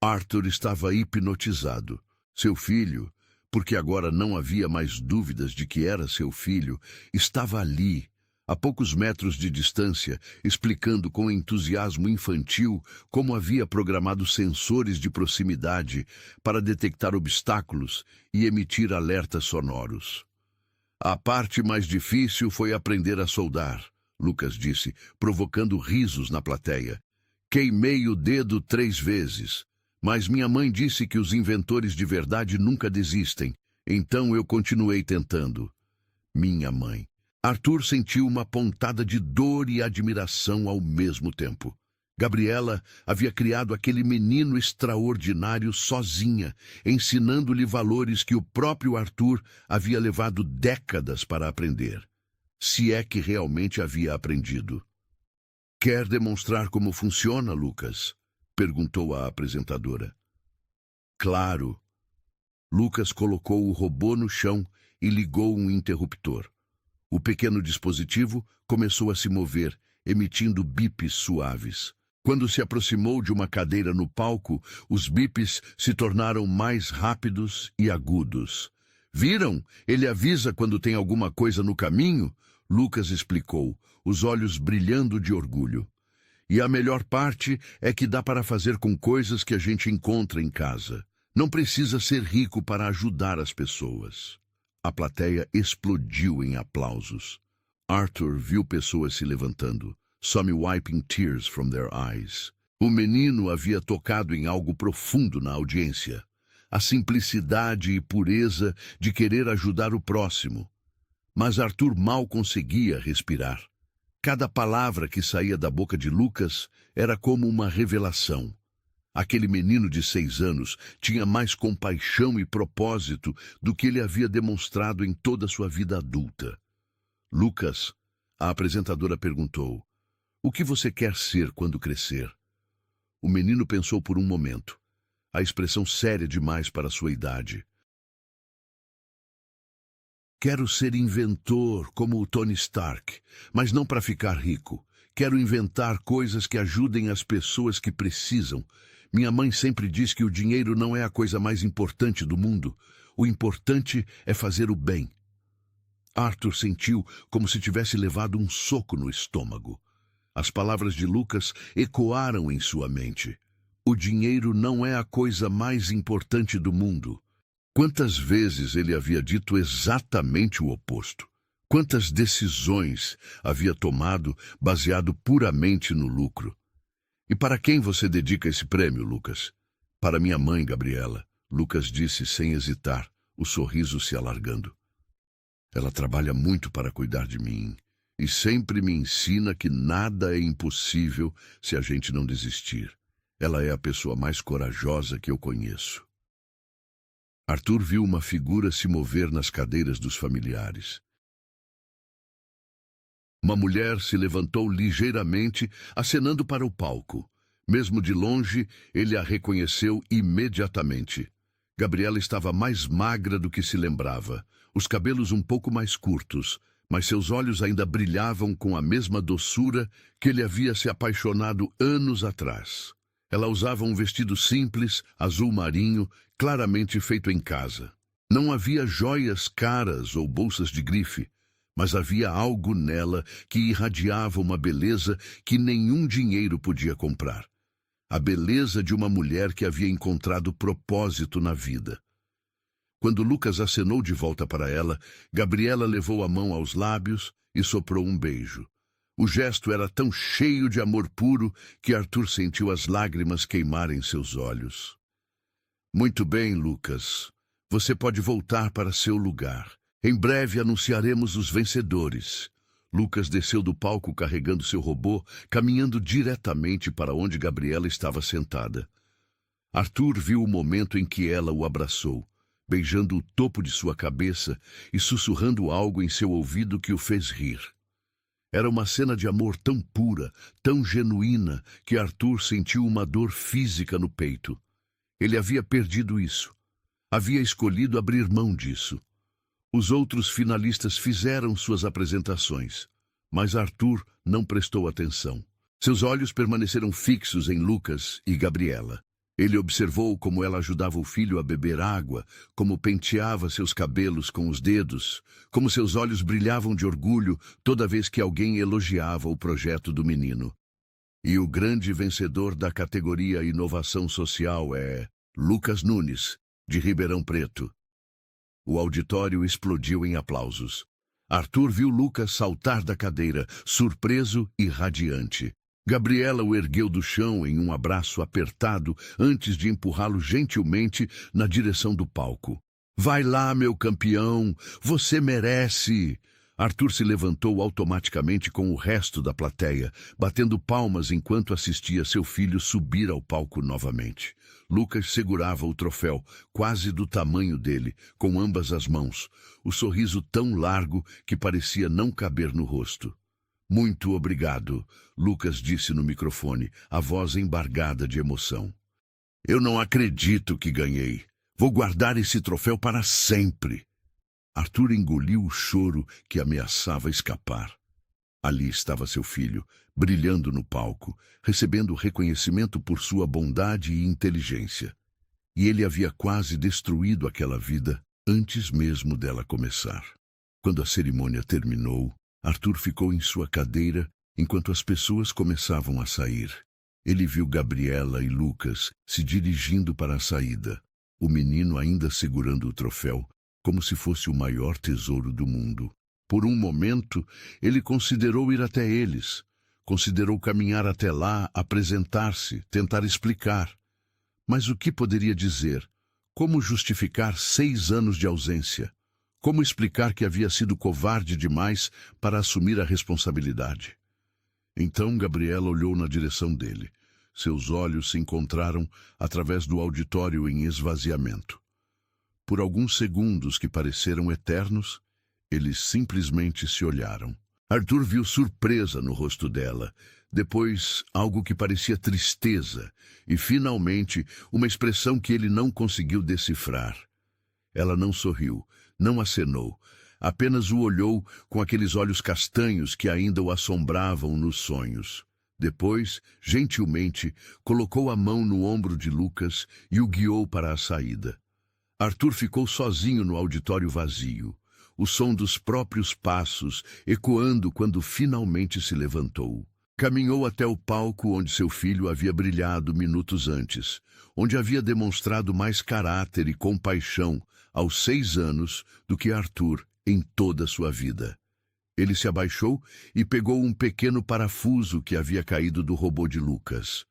Arthur estava hipnotizado. Seu filho, porque agora não havia mais dúvidas de que era seu filho, estava ali, a poucos metros de distância, explicando com entusiasmo infantil como havia programado sensores de proximidade para detectar obstáculos e emitir alertas sonoros. "A parte mais difícil foi aprender a soldar", Lucas disse, provocando risos na plateia. "Queimei o dedo 3 vezes, mas minha mãe disse que os inventores de verdade nunca desistem, então eu continuei tentando." Minha mãe. Arthur sentiu uma pontada de dor e admiração ao mesmo tempo. Gabriela havia criado aquele menino extraordinário sozinha, ensinando-lhe valores que o próprio Arthur havia levado décadas para aprender. Se é que realmente havia aprendido. "Quer demonstrar como funciona, Lucas?" perguntou a apresentadora. "Claro." Lucas colocou o robô no chão e ligou um interruptor. O pequeno dispositivo começou a se mover, emitindo bips suaves. Quando se aproximou de uma cadeira no palco, os bips se tornaram mais rápidos e agudos. "Viram? Ele avisa quando tem alguma coisa no caminho?" Lucas explicou, os olhos brilhando de orgulho. "E a melhor parte é que dá para fazer com coisas que a gente encontra em casa. Não precisa ser rico para ajudar as pessoas." A plateia explodiu em aplausos. Arthur viu pessoas se levantando, some wiping tears from their eyes. O menino havia tocado em algo profundo na audiência. A simplicidade e pureza de querer ajudar o próximo. Mas Arthur mal conseguia respirar. Cada palavra que saía da boca de Lucas era como uma revelação. Aquele menino de 6 anos tinha mais compaixão e propósito do que ele havia demonstrado em toda a sua vida adulta. "Lucas", a apresentadora perguntou, "o que você quer ser quando crescer?" O menino pensou por um momento, a expressão séria demais para sua idade. "Quero ser inventor, como o Tony Stark, mas não para ficar rico. Quero inventar coisas que ajudem as pessoas que precisam. Minha mãe sempre diz que o dinheiro não é a coisa mais importante do mundo. O importante é fazer o bem." Arthur sentiu como se tivesse levado um soco no estômago. As palavras de Lucas ecoaram em sua mente. O dinheiro não é a coisa mais importante do mundo. Quantas vezes ele havia dito exatamente o oposto? Quantas decisões havia tomado baseado puramente no lucro? "E para quem você dedica esse prêmio, Lucas?" Para minha mãe, Gabriela, Lucas disse sem hesitar, o sorriso se alargando. Ela trabalha muito para cuidar de mim e sempre me ensina que nada é impossível se a gente não desistir. Ela é a pessoa mais corajosa que eu conheço. Arthur viu uma figura se mover nas cadeiras dos familiares. Uma mulher se levantou ligeiramente, acenando para o palco. Mesmo de longe, ele a reconheceu imediatamente. Gabriela estava mais magra do que se lembrava, os cabelos um pouco mais curtos, mas seus olhos ainda brilhavam com a mesma doçura que ele havia se apaixonado anos atrás. Ela usava um vestido simples, azul marinho, claramente feito em casa. Não havia joias caras ou bolsas de grife, mas havia algo nela que irradiava uma beleza que nenhum dinheiro podia comprar. A beleza de uma mulher que havia encontrado propósito na vida. Quando Lucas acenou de volta para ela, Gabriela levou a mão aos lábios e soprou um beijo. O gesto era tão cheio de amor puro que Arthur sentiu as lágrimas queimarem seus olhos. Muito bem, Lucas. Você pode voltar para seu lugar. Em breve anunciaremos os vencedores. Lucas desceu do palco carregando seu robô, caminhando diretamente para onde Gabriela estava sentada. Arthur viu o momento em que ela o abraçou, beijando o topo de sua cabeça e sussurrando algo em seu ouvido que o fez rir. Era uma cena de amor tão pura, tão genuína, que Arthur sentiu uma dor física no peito. Ele havia perdido isso. Havia escolhido abrir mão disso. Os outros finalistas fizeram suas apresentações, mas Arthur não prestou atenção. Seus olhos permaneceram fixos em Lucas e Gabriela. Ele observou como ela ajudava o filho a beber água, como penteava seus cabelos com os dedos, como seus olhos brilhavam de orgulho toda vez que alguém elogiava o projeto do menino. E o grande vencedor da categoria Inovação Social é Lucas Nunes, de Ribeirão Preto. O auditório explodiu em aplausos. Arthur viu Lucas saltar da cadeira, surpreso e radiante. Gabriela o ergueu do chão em um abraço apertado antes de empurrá-lo gentilmente na direção do palco. Vai lá, meu campeão, você merece! Arthur se levantou automaticamente com o resto da plateia, batendo palmas enquanto assistia seu filho subir ao palco novamente. Lucas segurava o troféu, quase do tamanho dele, com ambas as mãos, o sorriso tão largo que parecia não caber no rosto. Muito obrigado, Lucas disse no microfone, a voz embargada de emoção. Eu não acredito que ganhei. Vou guardar esse troféu para sempre. Arthur engoliu o choro que ameaçava escapar. Ali estava seu filho, brilhando no palco, recebendo reconhecimento por sua bondade e inteligência. E ele havia quase destruído aquela vida antes mesmo dela começar. Quando a cerimônia terminou, Arthur ficou em sua cadeira enquanto as pessoas começavam a sair. Ele viu Gabriela e Lucas se dirigindo para a saída, o menino ainda segurando o troféu, como se fosse o maior tesouro do mundo. Por um momento, ele considerou ir até eles. Considerou caminhar até lá, apresentar-se, tentar explicar. Mas o que poderia dizer? Como justificar 6 anos de ausência? Como explicar que havia sido covarde demais para assumir a responsabilidade? Então Gabriela olhou na direção dele. Seus olhos se encontraram através do auditório em esvaziamento. Por alguns segundos que pareceram eternos, eles simplesmente se olharam. Arthur viu surpresa no rosto dela, depois algo que parecia tristeza e, finalmente, uma expressão que ele não conseguiu decifrar. Ela não sorriu, não acenou, apenas o olhou com aqueles olhos castanhos que ainda o assombravam nos sonhos. Depois, gentilmente, colocou a mão no ombro de Lucas e o guiou para a saída. Arthur ficou sozinho no auditório vazio, o som dos próprios passos ecoando quando finalmente se levantou. Caminhou até o palco onde seu filho havia brilhado minutos antes, onde havia demonstrado mais caráter e compaixão aos 6 anos do que Arthur em toda a sua vida. Ele se abaixou e pegou um pequeno parafuso que havia caído do robô de Lucas.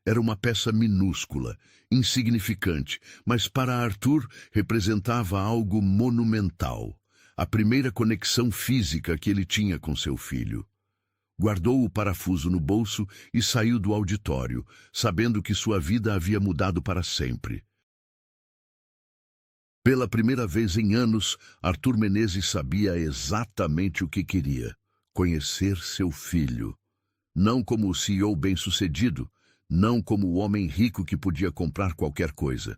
Era uma peça minúscula, insignificante, mas para Arthur representava algo monumental. A primeira conexão física que ele tinha com seu filho. Guardou o parafuso no bolso e saiu do auditório, sabendo que sua vida havia mudado para sempre. Pela primeira vez em anos, Arthur Menezes sabia exatamente o que queria: conhecer seu filho. Não como o CEO bem-sucedido, não como o homem rico que podia comprar qualquer coisa.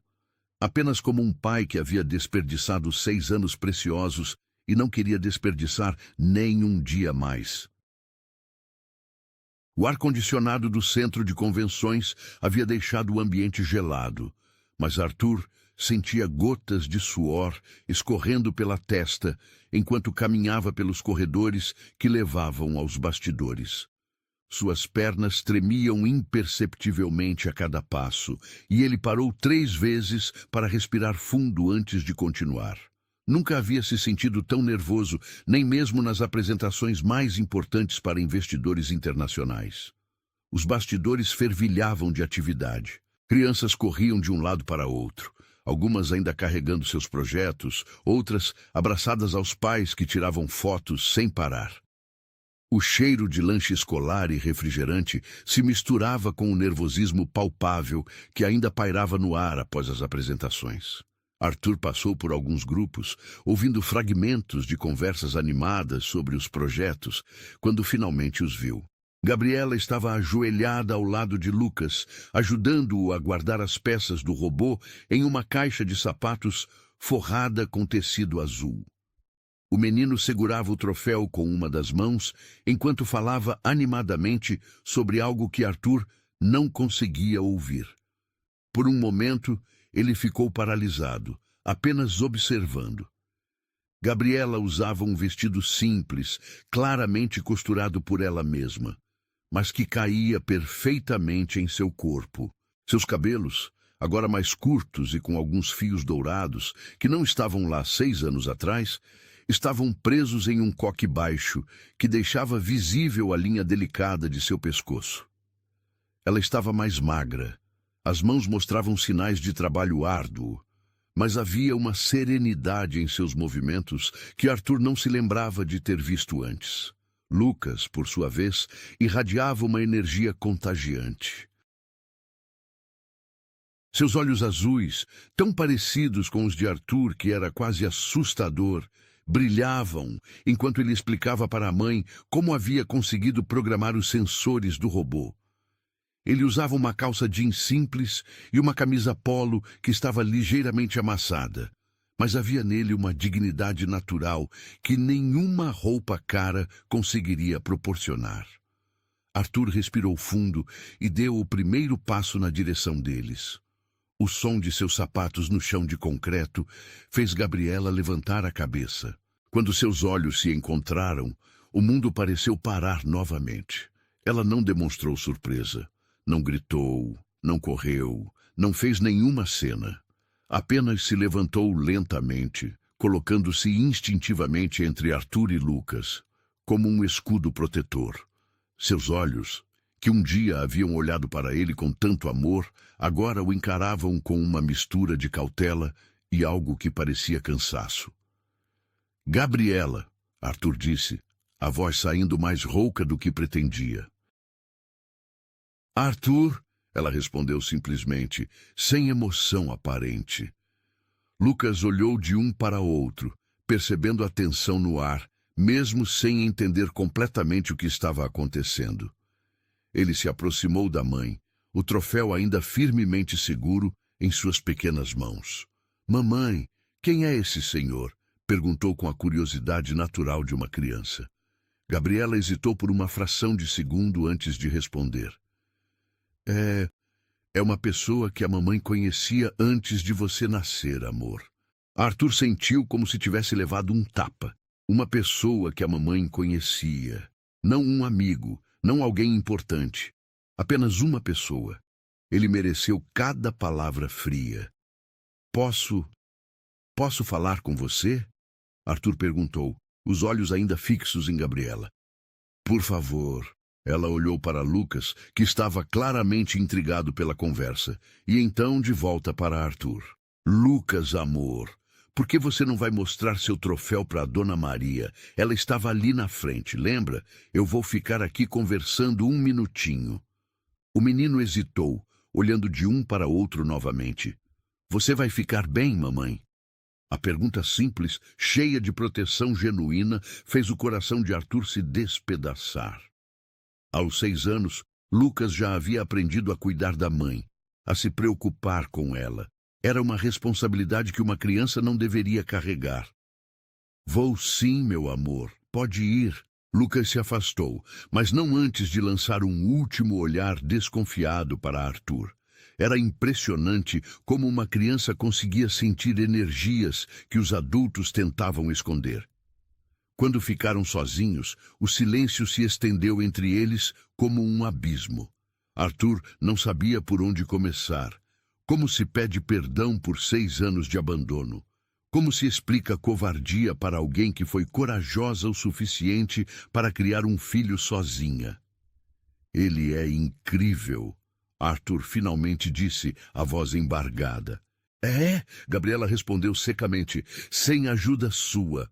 Apenas como um pai que havia desperdiçado 6 anos preciosos e não queria desperdiçar nem um dia mais. O ar-condicionado do centro de convenções havia deixado o ambiente gelado, mas Arthur sentia gotas de suor escorrendo pela testa enquanto caminhava pelos corredores que levavam aos bastidores. Suas pernas tremiam imperceptivelmente a cada passo, e ele parou 3 vezes para respirar fundo antes de continuar. Nunca havia se sentido tão nervoso, nem mesmo nas apresentações mais importantes para investidores internacionais. Os bastidores fervilhavam de atividade. Crianças corriam de um lado para outro, algumas ainda carregando seus projetos, outras abraçadas aos pais que tiravam fotos sem parar. O cheiro de lanche escolar e refrigerante se misturava com o nervosismo palpável que ainda pairava no ar após as apresentações. Arthur passou por alguns grupos, ouvindo fragmentos de conversas animadas sobre os projetos, quando finalmente os viu. Gabriela estava ajoelhada ao lado de Lucas, ajudando-o a guardar as peças do robô em uma caixa de sapatos forrada com tecido azul. O menino segurava o troféu com uma das mãos, enquanto falava animadamente sobre algo que Arthur não conseguia ouvir. Por um momento, ele ficou paralisado, apenas observando. Gabriela usava um vestido simples, claramente costurado por ela mesma, mas que caía perfeitamente em seu corpo. Seus cabelos, agora mais curtos e com alguns fios dourados, que não estavam lá 6 anos atrás, estavam presos em um coque baixo que deixava visível a linha delicada de seu pescoço. Ela estava mais magra. As mãos mostravam sinais de trabalho árduo, mas havia uma serenidade em seus movimentos que Arthur não se lembrava de ter visto antes. Lucas, por sua vez, irradiava uma energia contagiante. Seus olhos azuis, tão parecidos com os de Arthur que era quase assustador, brilhavam enquanto ele explicava para a mãe como havia conseguido programar os sensores do robô. Ele usava uma calça jeans simples e uma camisa polo que estava ligeiramente amassada, mas havia nele uma dignidade natural que nenhuma roupa cara conseguiria proporcionar. Arthur respirou fundo e deu o primeiro passo na direção deles. O som de seus sapatos no chão de concreto fez Gabriela levantar a cabeça. Quando seus olhos se encontraram, o mundo pareceu parar novamente. Ela não demonstrou surpresa. Não gritou, não correu, não fez nenhuma cena. Apenas se levantou lentamente, colocando-se instintivamente entre Arthur e Lucas, como um escudo protetor. Seus olhos, que um dia haviam olhado para ele com tanto amor, agora o encaravam com uma mistura de cautela e algo que parecia cansaço. "Gabriela", Arthur disse, a voz saindo mais rouca do que pretendia. "Arthur", ela respondeu simplesmente, sem emoção aparente. Lucas olhou de um para outro, percebendo a tensão no ar, mesmo sem entender completamente o que estava acontecendo. Ele se aproximou da mãe, o troféu ainda firmemente seguro em suas pequenas mãos. "Mamãe, quem é esse senhor?", perguntou com a curiosidade natural de uma criança. Gabriela hesitou por uma fração de segundo antes de responder. É uma pessoa que a mamãe conhecia antes de você nascer, amor." Arthur sentiu como se tivesse levado um tapa. Uma pessoa que a mamãe conhecia. Não um amigo, não alguém importante. Apenas uma pessoa. Ele mereceu cada palavra fria. Posso falar com você?", Arthur perguntou, os olhos ainda fixos em Gabriela. "Por favor", Ela olhou para Lucas, que estava claramente intrigado pela conversa, e então de volta para Arthur. Lucas, amor, por que você não vai mostrar seu troféu para a Dona Maria? Ela estava ali na frente, lembra? Eu vou ficar aqui conversando um minutinho. O menino hesitou, olhando de um para outro novamente. Você vai ficar bem, mamãe? A pergunta simples, cheia de proteção genuína, fez o coração de Arthur se despedaçar. Aos 6 anos, Lucas já havia aprendido a cuidar da mãe, a se preocupar com ela. Era uma responsabilidade que uma criança não deveria carregar. Vou sim, meu amor. Pode ir. Lucas se afastou, mas não antes de lançar um último olhar desconfiado para Arthur. Era impressionante como uma criança conseguia sentir energias que os adultos tentavam esconder. Quando ficaram sozinhos, o silêncio se estendeu entre eles como um abismo. Arthur não sabia por onde começar. Como se pede perdão por 6 anos de abandono? Como se explica covardia para alguém que foi corajosa o suficiente para criar um filho sozinha? Ele é incrível, Arthur finalmente disse, a voz embargada. É, Gabriela respondeu secamente, sem ajuda sua.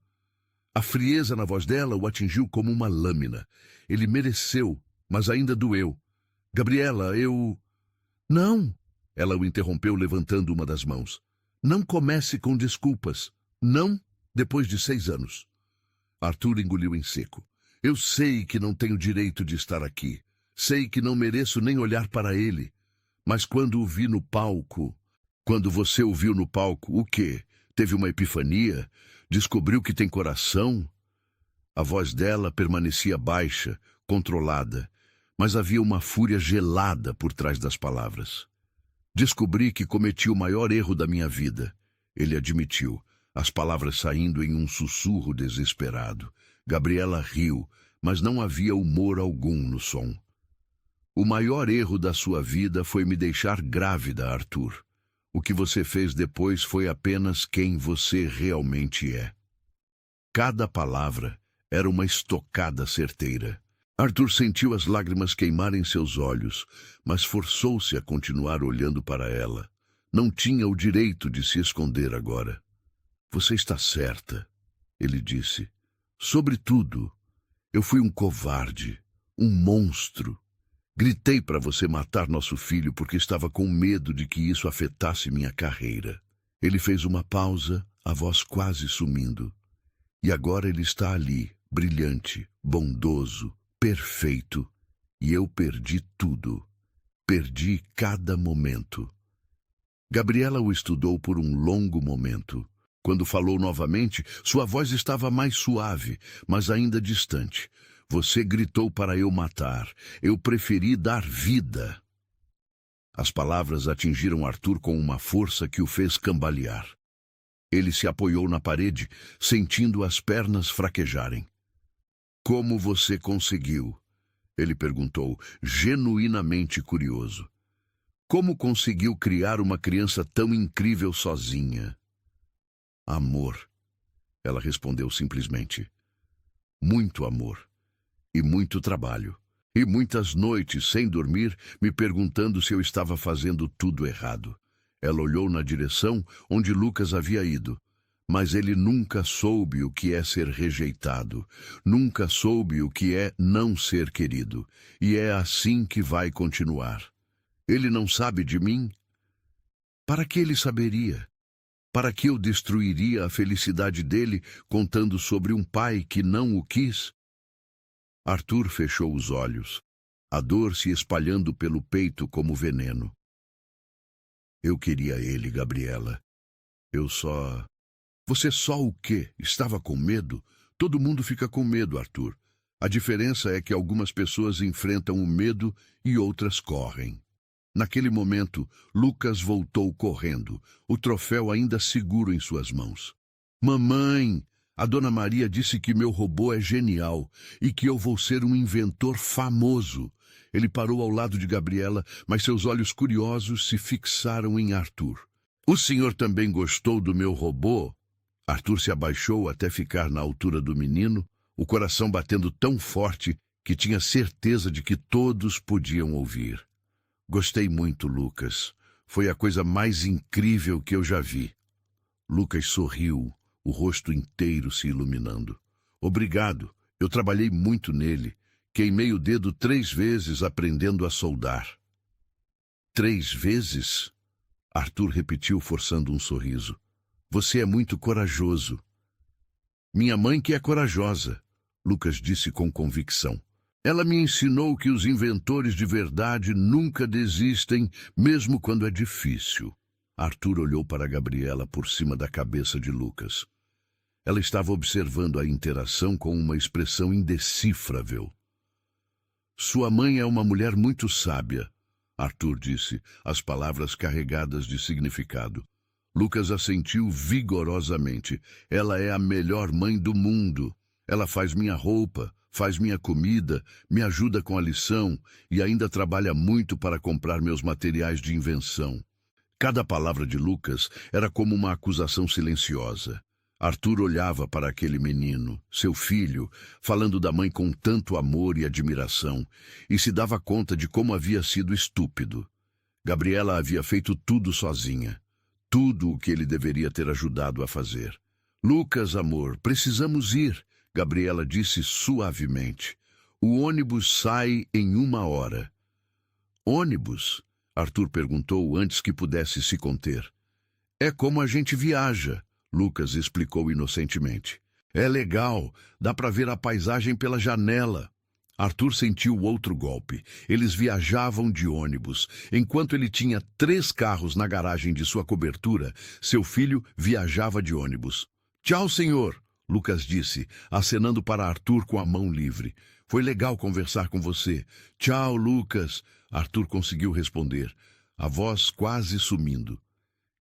A frieza na voz dela o atingiu como uma lâmina. Ele mereceu, mas ainda doeu. Gabriela, eu... Não! Ela o interrompeu levantando uma das mãos. Não comece com desculpas. Não, depois de 6 anos. Arthur engoliu em seco. Eu sei que não tenho direito de estar aqui. Sei que não mereço nem olhar para ele. Mas quando o vi no palco... Quando você o viu no palco, o quê? Teve uma epifania? Descobriu que tem coração? A voz dela permanecia baixa, controlada, mas havia uma fúria gelada por trás das palavras. Descobri que cometi o maior erro da minha vida. Ele admitiu, as palavras saindo em um sussurro desesperado. Gabriela riu, mas não havia humor algum no som. O maior erro da sua vida foi me deixar grávida, Arthur. O que você fez depois foi apenas quem você realmente é. Cada palavra era uma estocada certeira. Arthur sentiu as lágrimas queimarem seus olhos, mas forçou-se a continuar olhando para ela. Não tinha o direito de se esconder agora. Você está certa, ele disse. Sobretudo, eu fui um covarde, um monstro. Gritei para você matar nosso filho porque estava com medo de que isso afetasse minha carreira. Ele fez uma pausa, a voz quase sumindo. E agora ele está ali, brilhante, bondoso, perfeito. E eu perdi tudo. Perdi cada momento. Gabriela o estudou por um longo momento. Quando falou novamente, sua voz estava mais suave, mas ainda distante. Você gritou para eu matar. Eu preferi dar vida. As palavras atingiram Arthur com uma força que o fez cambalear. Ele se apoiou na parede, sentindo as pernas fraquejarem. Como você conseguiu? Ele perguntou, genuinamente curioso. Como conseguiu criar uma criança tão incrível sozinha? Amor, ela respondeu simplesmente. Muito amor. E muito trabalho. E muitas noites sem dormir, me perguntando se eu estava fazendo tudo errado. Ela olhou na direção onde Lucas havia ido. Mas ele nunca soube o que é ser rejeitado. Nunca soube o que é não ser querido. E é assim que vai continuar. Ele não sabe de mim? Para que ele saberia? Para que eu destruiria a felicidade dele contando sobre um pai que não o quis? Arthur fechou os olhos, a dor se espalhando pelo peito como veneno. Eu queria ele, Gabriela. Você só o quê? Estava com medo? Todo mundo fica com medo, Arthur. A diferença é que algumas pessoas enfrentam o medo e outras correm. Naquele momento, Lucas voltou correndo, o troféu ainda seguro em suas mãos. Mamãe! A Dona Maria disse que meu robô é genial e que eu vou ser um inventor famoso. Ele parou ao lado de Gabriela, mas seus olhos curiosos se fixaram em Arthur. O senhor também gostou do meu robô? Arthur se abaixou até ficar na altura do menino, o coração batendo tão forte que tinha certeza de que todos podiam ouvir. Gostei muito, Lucas. Foi a coisa mais incrível que eu já vi. Lucas sorriu, o rosto inteiro se iluminando. Obrigado, eu trabalhei muito nele. Queimei o dedo 3 vezes aprendendo a soldar. 3 vezes? Arthur repetiu, forçando um sorriso. Você é muito corajoso. Minha mãe que é corajosa, Lucas disse com convicção. Ela me ensinou que os inventores de verdade nunca desistem, mesmo quando é difícil. Arthur olhou para Gabriela por cima da cabeça de Lucas. Ela estava observando a interação com uma expressão indecifrável. Sua mãe é uma mulher muito sábia, Arthur disse, as palavras carregadas de significado. Lucas assentiu vigorosamente. Ela é a melhor mãe do mundo. Ela faz minha roupa, faz minha comida, me ajuda com a lição e ainda trabalha muito para comprar meus materiais de invenção. Cada palavra de Lucas era como uma acusação silenciosa. Arthur olhava para aquele menino, seu filho, falando da mãe com tanto amor e admiração, e se dava conta de como havia sido estúpido. Gabriela havia feito tudo sozinha. Tudo o que ele deveria ter ajudado a fazer. Lucas, amor, precisamos ir, Gabriela disse suavemente. O ônibus sai em 1 hora. Ônibus? Arthur perguntou antes que pudesse se conter. É como a gente viaja, Lucas explicou inocentemente. É legal, dá para ver a paisagem pela janela. Arthur sentiu outro golpe. Eles viajavam de ônibus. Enquanto ele tinha 3 carros na garagem de sua cobertura, seu filho viajava de ônibus. Tchau, senhor, Lucas disse, acenando para Arthur com a mão livre. Foi legal conversar com você. Tchau, Lucas, Arthur conseguiu responder, a voz quase sumindo.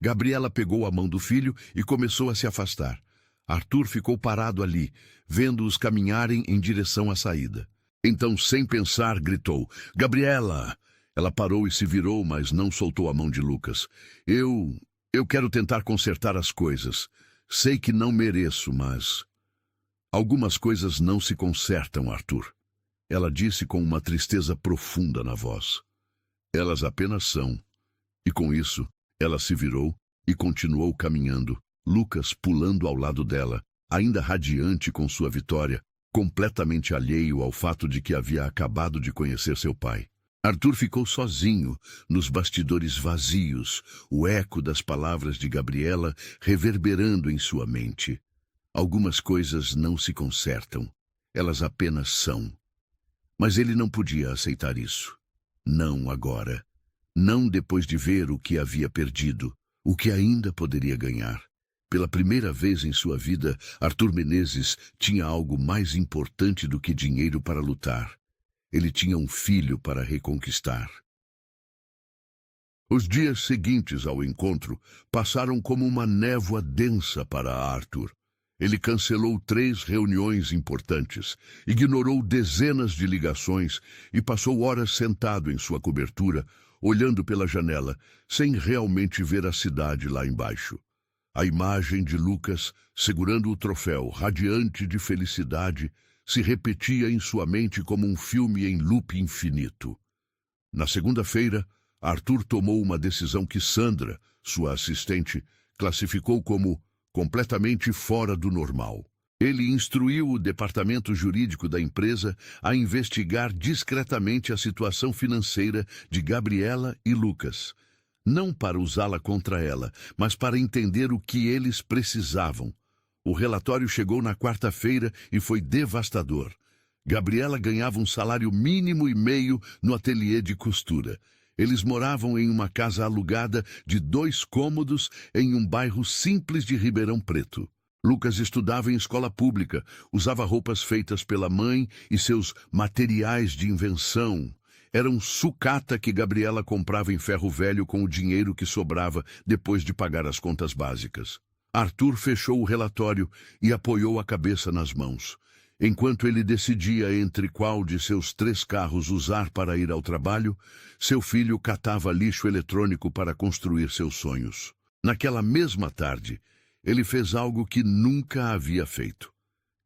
Gabriela pegou a mão do filho e começou a se afastar. Arthur ficou parado ali, vendo-os caminharem em direção à saída. Então, sem pensar, gritou, Gabriela! Ela parou e se virou, mas não soltou a mão de Lucas. Eu quero tentar consertar as coisas. Sei que não mereço, mas... Algumas coisas não se consertam, Arthur. Ela disse com uma tristeza profunda na voz. Elas apenas são. E com isso, ela se virou e continuou caminhando, Lucas pulando ao lado dela, ainda radiante com sua vitória, completamente alheio ao fato de que havia acabado de conhecer seu pai. Arthur ficou sozinho, nos bastidores vazios, o eco das palavras de Gabriela reverberando em sua mente. Algumas coisas não se consertam, elas apenas são. Mas ele não podia aceitar isso. Não agora. Não depois de ver o que havia perdido, o que ainda poderia ganhar. Pela primeira vez em sua vida, Arthur Menezes tinha algo mais importante do que dinheiro para lutar. Ele tinha um filho para reconquistar. Os dias seguintes ao encontro passaram como uma névoa densa para Arthur. Ele cancelou 3 reuniões importantes, ignorou dezenas de ligações e passou horas sentado em sua cobertura, olhando pela janela, sem realmente ver a cidade lá embaixo. A imagem de Lucas, segurando o troféu, radiante de felicidade, se repetia em sua mente como um filme em loop infinito. Na segunda-feira, Arthur tomou uma decisão que Sandra, sua assistente, classificou como completamente fora do normal. Ele instruiu o departamento jurídico da empresa a investigar discretamente a situação financeira de Gabriela e Lucas, não para usá-la contra ela, mas para entender o que eles precisavam. O relatório chegou na quarta-feira e foi devastador. Gabriela ganhava um salário mínimo e meio no ateliê de costura. Eles moravam em uma casa alugada de 2 cômodos em um bairro simples de Ribeirão Preto. Lucas estudava em escola pública, usava roupas feitas pela mãe e seus materiais de invenção. Era um sucata que Gabriela comprava em ferro velho com o dinheiro que sobrava depois de pagar as contas básicas. Arthur fechou o relatório e apoiou a cabeça nas mãos. Enquanto ele decidia entre qual de seus 3 carros usar para ir ao trabalho, seu filho catava lixo eletrônico para construir seus sonhos. Naquela mesma tarde, ele fez algo que nunca havia feito.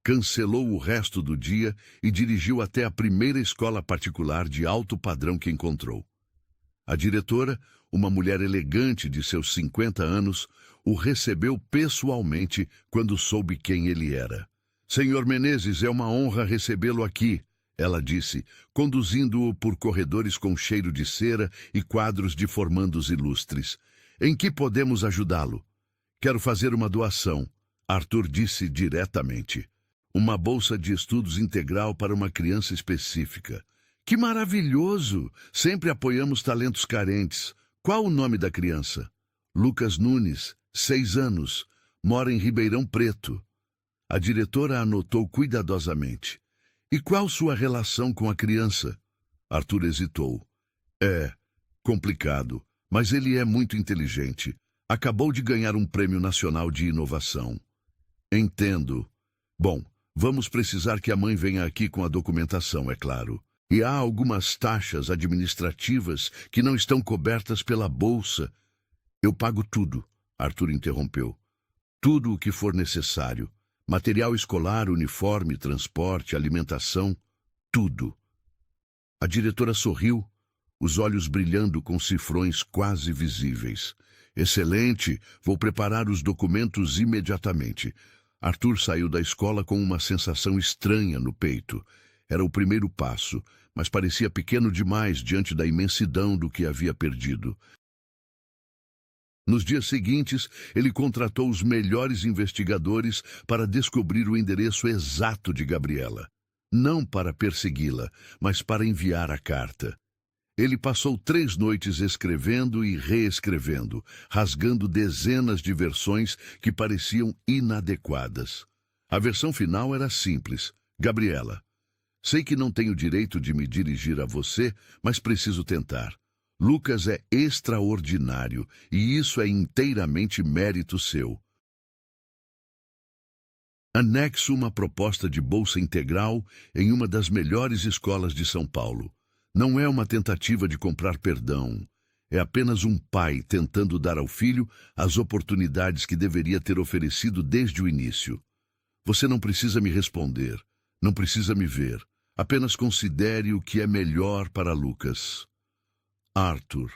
cancelou o resto do dia e dirigiu até a primeira escola particular de alto padrão que encontrou. A diretora, uma mulher elegante de seus 50 anos, o recebeu pessoalmente quando soube quem ele era. "Senhor Menezes, é uma honra recebê-lo aqui", ela disse, conduzindo-o por corredores com cheiro de cera e quadros de formandos ilustres. "Em que podemos ajudá-lo?" "Quero fazer uma doação", Arthur disse diretamente. "Uma bolsa de estudos integral para uma criança específica." "Que maravilhoso! Sempre apoiamos talentos carentes. Qual o nome da criança?" "Lucas Nunes, 6 anos. Mora em Ribeirão Preto." A diretora anotou cuidadosamente. "E qual sua relação com a criança?" Arthur hesitou. "É complicado, mas ele é muito inteligente. Acabou de ganhar um prêmio nacional de inovação." "Entendo. Bom, vamos precisar que a mãe venha aqui com a documentação, é claro. E há algumas taxas administrativas que não estão cobertas pela bolsa." "Eu pago tudo", Arthur interrompeu. "Tudo o que for necessário. Material escolar, uniforme, transporte, alimentação, tudo." A diretora sorriu, os olhos brilhando com cifrões quase visíveis. "Excelente, vou preparar os documentos imediatamente." Arthur saiu da escola com uma sensação estranha no peito. Era o primeiro passo, mas parecia pequeno demais diante da imensidão do que havia perdido. Nos dias seguintes, ele contratou os melhores investigadores para descobrir o endereço exato de Gabriela. Não para persegui-la, mas para enviar a carta. Ele passou 3 noites escrevendo e reescrevendo, rasgando dezenas de versões que pareciam inadequadas. A versão final era simples. "Gabriela, sei que não tenho direito de me dirigir a você, mas preciso tentar. Lucas é extraordinário e isso é inteiramente mérito seu. Anexo uma proposta de bolsa integral em uma das melhores escolas de São Paulo. Não é uma tentativa de comprar perdão. É apenas um pai tentando dar ao filho as oportunidades que deveria ter oferecido desde o início. Você não precisa me responder, não precisa me ver. Apenas considere o que é melhor para Lucas." Arthur.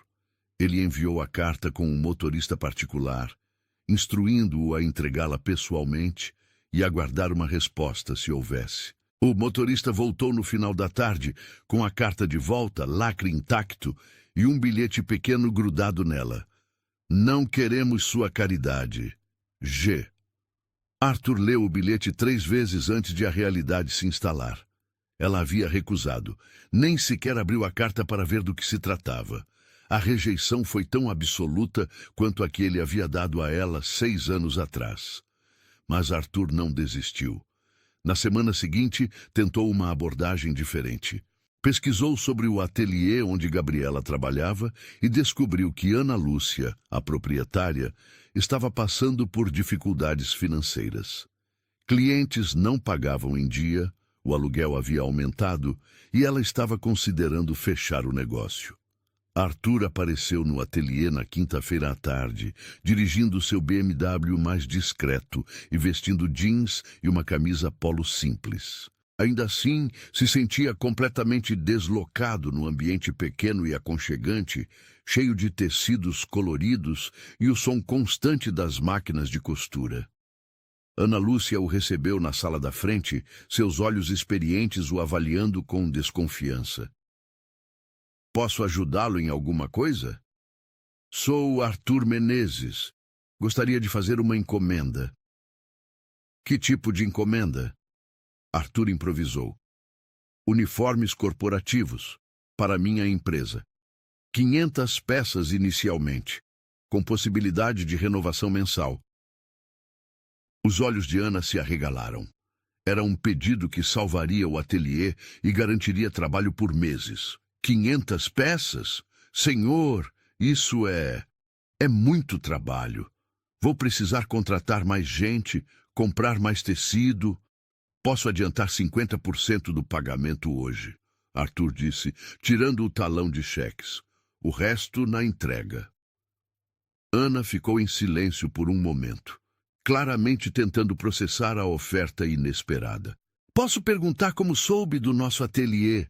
Ele enviou a carta com um motorista particular, instruindo-o a entregá-la pessoalmente e aguardar uma resposta se houvesse. O motorista voltou no final da tarde com a carta de volta, lacre intacto, e um bilhete pequeno grudado nela. "Não queremos sua caridade. G." Arthur leu o bilhete 3 vezes antes de a realidade se instalar. Ela havia recusado. Nem sequer abriu a carta para ver do que se tratava. A rejeição foi tão absoluta quanto a que ele havia dado a ela 6 anos atrás. Mas Arthur não desistiu. Na semana seguinte, tentou uma abordagem diferente. Pesquisou sobre o ateliê onde Gabriela trabalhava e descobriu que Ana Lúcia, a proprietária, estava passando por dificuldades financeiras. Clientes não pagavam em dia, o aluguel havia aumentado e ela estava considerando fechar o negócio. Arthur apareceu no ateliê na quinta-feira à tarde, dirigindo seu BMW mais discreto e vestindo jeans e uma camisa polo simples. Ainda assim, se sentia completamente deslocado no ambiente pequeno e aconchegante, cheio de tecidos coloridos e o som constante das máquinas de costura. Ana Lúcia o recebeu na sala da frente, seus olhos experientes o avaliando com desconfiança. "Posso ajudá-lo em alguma coisa?" "Sou Arthur Menezes. Gostaria de fazer uma encomenda." "Que tipo de encomenda?" Arthur improvisou. "Uniformes corporativos, para minha empresa. 500 peças inicialmente, com possibilidade de renovação mensal." Os olhos de Ana se arregalaram. Era um pedido que salvaria o ateliê e garantiria trabalho por meses. 500 peças? Senhor, isso é muito trabalho. Vou precisar contratar mais gente, comprar mais tecido. Posso adiantar 50% do pagamento hoje, Arthur disse, tirando o talão de cheques. O resto na entrega. Ana ficou em silêncio por um momento. claramente tentando processar a oferta inesperada. Posso perguntar como soube do nosso ateliê?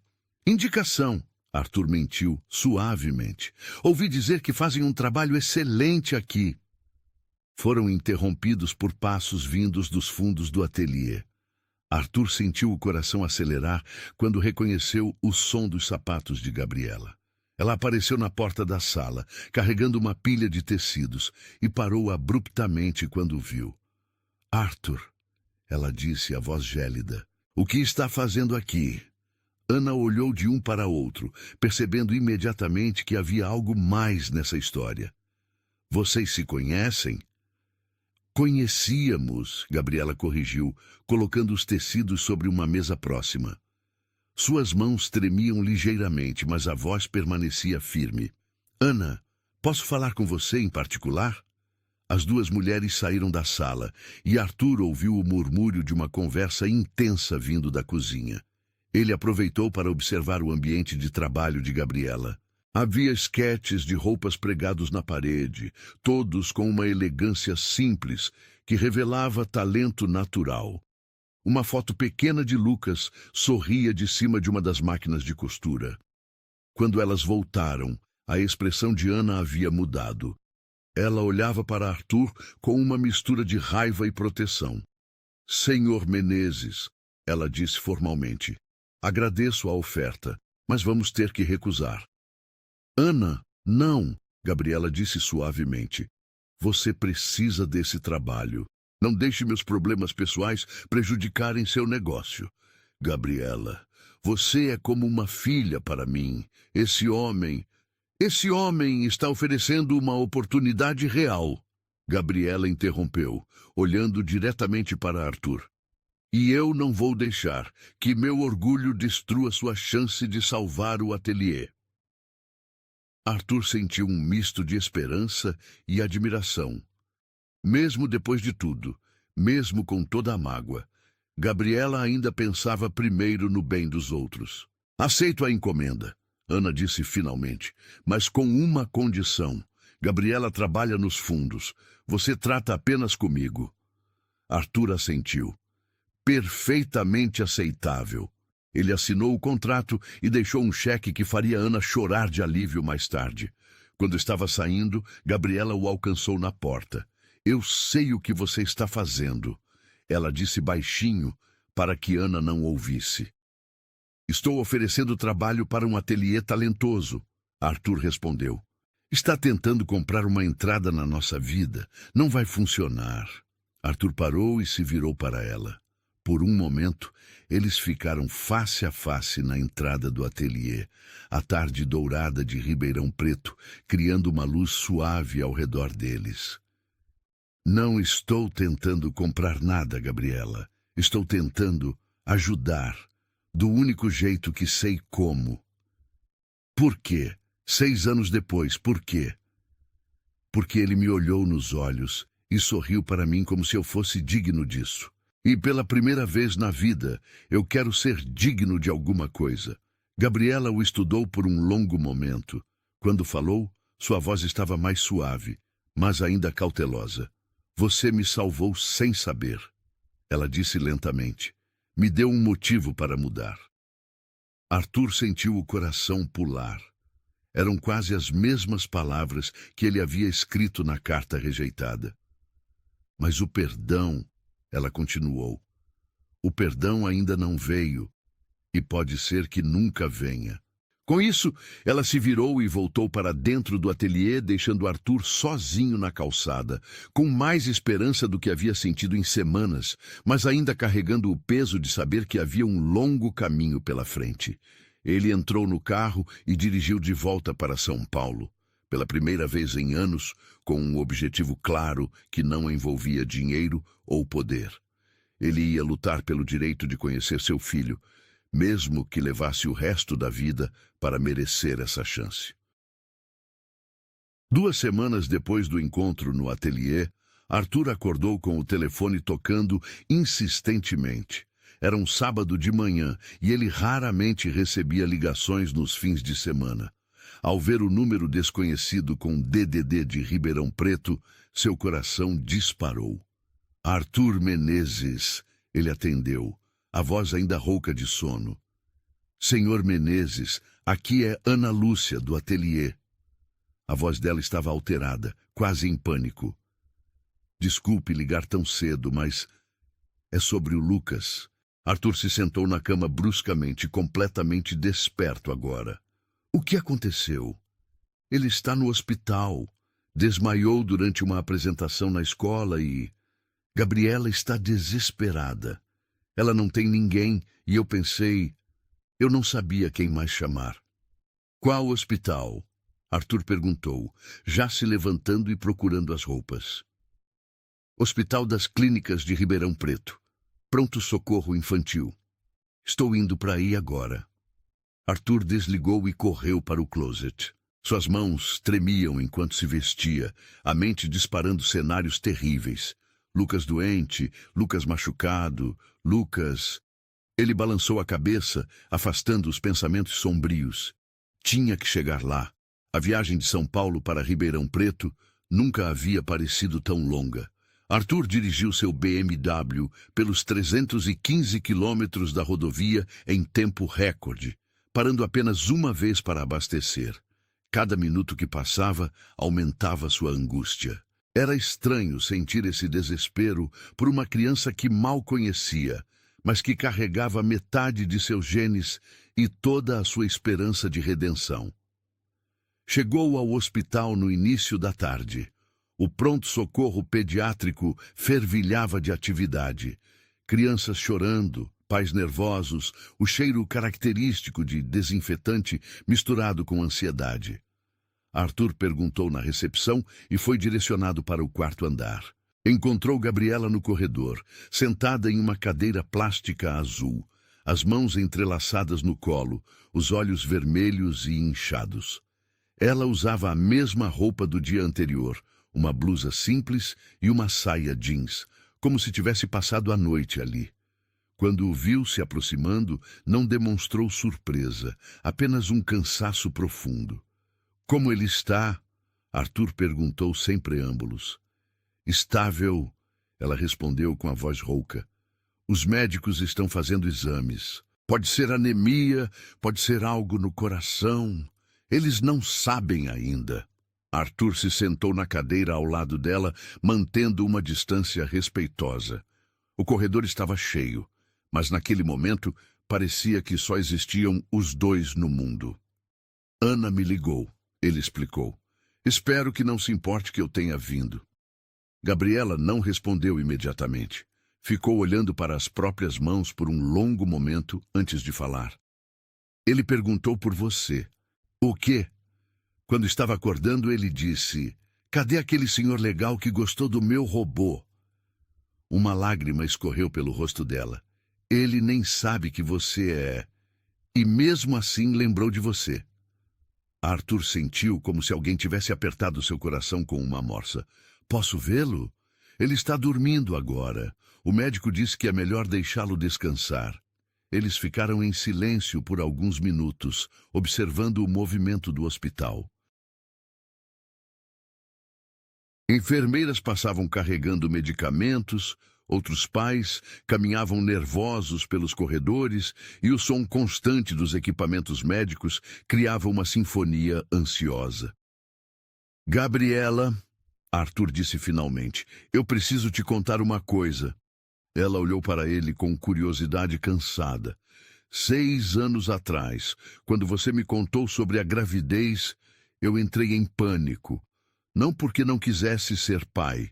Indicação. Arthur mentiu suavemente. Ouvi dizer que fazem um trabalho excelente aqui. Foram interrompidos por passos vindos dos fundos do ateliê. Arthur sentiu o coração acelerar quando reconheceu o som dos sapatos de Gabriela. Ela apareceu na porta da sala, carregando uma pilha de tecidos, e parou abruptamente quando o viu. Arthur, ela disse, a voz gélida, o que está fazendo aqui? Ana olhou de um para outro, percebendo imediatamente que havia algo mais nessa história. Vocês se conhecem? Conhecíamos, Gabriela corrigiu, colocando os tecidos sobre uma mesa próxima. Suas mãos tremiam ligeiramente, mas a voz permanecia firme. Ana, posso falar com você em particular? As duas mulheres saíram da sala e Arthur ouviu o murmúrio de uma conversa intensa vindo da cozinha. Ele aproveitou para observar o ambiente de trabalho de Gabriela. Havia esquetes de roupas pregados na parede, todos com uma elegância simples que revelava talento natural. Uma foto pequena de Lucas sorria de cima de uma das máquinas de costura. Quando elas voltaram, a expressão de Ana havia mudado. Ela olhava para Arthur com uma mistura de raiva e proteção. Senhor Menezes, ela disse formalmente, agradeço a oferta, mas vamos ter que recusar. Ana, não, Gabriela disse suavemente. Você precisa desse trabalho. Não deixe meus problemas pessoais prejudicarem seu negócio. Gabriela, você é como uma filha para mim. Esse homem está oferecendo uma oportunidade real. Gabriela interrompeu, olhando diretamente para Arthur. E eu não vou deixar que meu orgulho destrua sua chance de salvar o ateliê. Arthur sentiu um misto de esperança e admiração. Mesmo depois de tudo, mesmo com toda a mágoa, Gabriela ainda pensava primeiro no bem dos outros. Aceito a encomenda, Ana disse finalmente, mas com uma condição. Gabriela trabalha nos fundos. Você trata apenas comigo. Arthur assentiu. Perfeitamente aceitável. Ele assinou o contrato e deixou um cheque que faria Ana chorar de alívio mais tarde. Quando estava saindo, Gabriela o alcançou na porta. Eu sei o que você está fazendo, ela disse baixinho para que Ana não ouvisse. Estou oferecendo trabalho para um ateliê talentoso, Arthur respondeu. Está tentando comprar uma entrada na nossa vida. Não vai funcionar. Arthur parou e se virou para ela. Por um momento, eles ficaram face a face na entrada do ateliê, a tarde dourada de Ribeirão Preto, criando uma luz suave ao redor deles. Não estou tentando comprar nada, Gabriela. Estou tentando ajudar, do único jeito que sei como. Por quê? 6 anos depois, por quê? Porque ele me olhou nos olhos e sorriu para mim como se eu fosse digno disso. E pela primeira vez na vida, eu quero ser digno de alguma coisa. Gabriela o estudou por um longo momento. Quando falou, sua voz estava mais suave, mas ainda cautelosa. Você me salvou sem saber, ela disse lentamente. Me deu um motivo para mudar. Arthur sentiu o coração pular. Eram quase as mesmas palavras que ele havia escrito na carta rejeitada. Mas o perdão, ela continuou. O perdão ainda não veio, e pode ser que nunca venha. Com isso, ela se virou e voltou para dentro do ateliê, deixando Arthur sozinho na calçada, com mais esperança do que havia sentido em semanas, mas ainda carregando o peso de saber que havia um longo caminho pela frente. Ele entrou no carro e dirigiu de volta para São Paulo, pela primeira vez em anos, com um objetivo claro que não envolvia dinheiro ou poder. Ele ia lutar pelo direito de conhecer seu filho, mesmo que levasse o resto da vida para merecer essa chance. 2 semanas depois do encontro no ateliê, Arthur acordou com o telefone tocando insistentemente. Era um sábado de manhã e ele raramente recebia ligações nos fins de semana. Ao ver o número desconhecido com DDD de Ribeirão Preto, seu coração disparou. Arthur Menezes, ele atendeu, a voz ainda rouca de sono. Senhor Menezes, aqui é Ana Lúcia, do ateliê. A voz dela estava alterada, quase em pânico. Desculpe ligar tão cedo, mas é sobre o Lucas. Arthur se sentou na cama bruscamente, completamente desperto agora. O que aconteceu? Ele está no hospital. Desmaiou durante uma apresentação na escola e... Gabriela está desesperada. Ela não tem ninguém e eu pensei... Eu não sabia quem mais chamar. Qual hospital? Arthur perguntou, já se levantando e procurando as roupas. Hospital das Clínicas de Ribeirão Preto. Pronto-socorro infantil. Estou indo para aí agora. Arthur desligou e correu para o closet. Suas mãos tremiam enquanto se vestia, a mente disparando cenários terríveis. Lucas doente, Lucas machucado, Lucas... Ele balançou a cabeça, afastando os pensamentos sombrios. Tinha que chegar lá. A viagem de São Paulo para Ribeirão Preto nunca havia parecido tão longa. Arthur dirigiu seu BMW pelos 315 quilômetros da rodovia em tempo recorde, parando apenas uma vez para abastecer. Cada minuto que passava aumentava sua angústia. Era estranho sentir esse desespero por uma criança que mal conhecia, mas que carregava metade de seus genes e toda a sua esperança de redenção. Chegou ao hospital no início da tarde. O pronto-socorro pediátrico fervilhava de atividade. Crianças chorando, pais nervosos, o cheiro característico de desinfetante misturado com ansiedade. Arthur perguntou na recepção e foi direcionado para o quarto andar. Encontrou Gabriela no corredor, sentada em uma cadeira plástica azul, as mãos entrelaçadas no colo, os olhos vermelhos e inchados. Ela usava a mesma roupa do dia anterior, uma blusa simples e uma saia jeans, como se tivesse passado a noite ali. Quando o viu se aproximando, não demonstrou surpresa, apenas um cansaço profundo. Como ele está? Arthur perguntou sem preâmbulos. Estável, ela respondeu com a voz rouca. Os médicos estão fazendo exames. Pode ser anemia, pode ser algo no coração. Eles não sabem ainda. Arthur se sentou na cadeira ao lado dela, mantendo uma distância respeitosa. O corredor estava cheio, mas naquele momento parecia que só existiam os dois no mundo. Ana me ligou, ele explicou. Espero que não se importe que eu tenha vindo. Gabriela não respondeu imediatamente. Ficou olhando para as próprias mãos por um longo momento antes de falar. Ele perguntou por você. O quê? Quando estava acordando, ele disse, cadê aquele senhor legal que gostou do meu robô? Uma lágrima escorreu pelo rosto dela. Ele nem sabe que você é... E mesmo assim lembrou de você. Arthur sentiu como se alguém tivesse apertado seu coração com uma morsa. Posso vê-lo? Ele está dormindo agora. O médico disse que é melhor deixá-lo descansar. Eles ficaram em silêncio por alguns minutos, observando o movimento do hospital. Enfermeiras passavam carregando medicamentos, outros pais caminhavam nervosos pelos corredores e o som constante dos equipamentos médicos criava uma sinfonia ansiosa. Gabriela... Arthur disse finalmente, eu preciso te contar uma coisa. Ela olhou para ele com curiosidade cansada. 6 anos atrás, quando você me contou sobre a gravidez, eu entrei em pânico. Não porque não quisesse ser pai,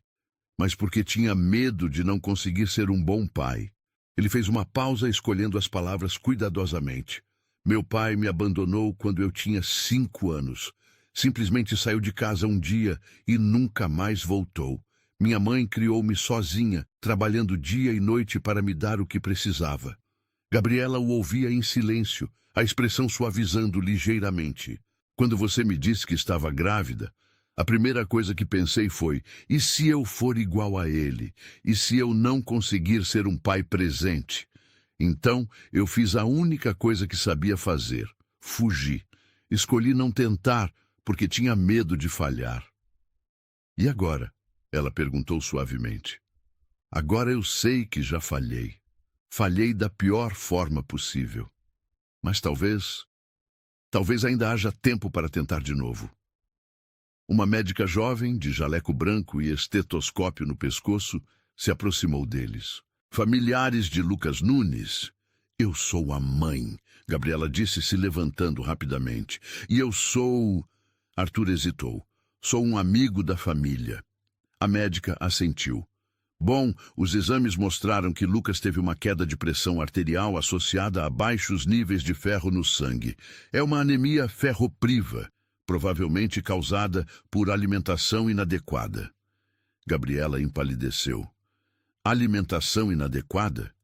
mas porque tinha medo de não conseguir ser um bom pai. Ele fez uma pausa escolhendo as palavras cuidadosamente. Meu pai me abandonou quando eu tinha 5 anos. Simplesmente saiu de casa um dia e nunca mais voltou. Minha mãe criou-me sozinha, trabalhando dia e noite para me dar o que precisava. Gabriela o ouvia em silêncio, a expressão suavizando ligeiramente. Quando você me disse que estava grávida, a primeira coisa que pensei foi, e se eu for igual a ele? E se eu não conseguir ser um pai presente? Então, eu fiz a única coisa que sabia fazer, fugi. Escolhi não tentar, porque tinha medo de falhar. E agora? Ela perguntou suavemente. Agora eu sei que já falhei. Falhei da pior forma possível. Mas talvez ainda haja tempo para tentar de novo. Uma médica jovem, de jaleco branco e estetoscópio no pescoço, se aproximou deles. Familiares de Lucas Nunes. Eu sou a mãe, Gabriela disse, se levantando rapidamente. E eu sou... Arthur hesitou. Sou um amigo da família. A médica assentiu. Bom, os exames mostraram que Lucas teve uma queda de pressão arterial associada a baixos níveis de ferro no sangue. É uma anemia ferropriva, provavelmente causada por alimentação inadequada. Gabriela empalideceu. Alimentação inadequada?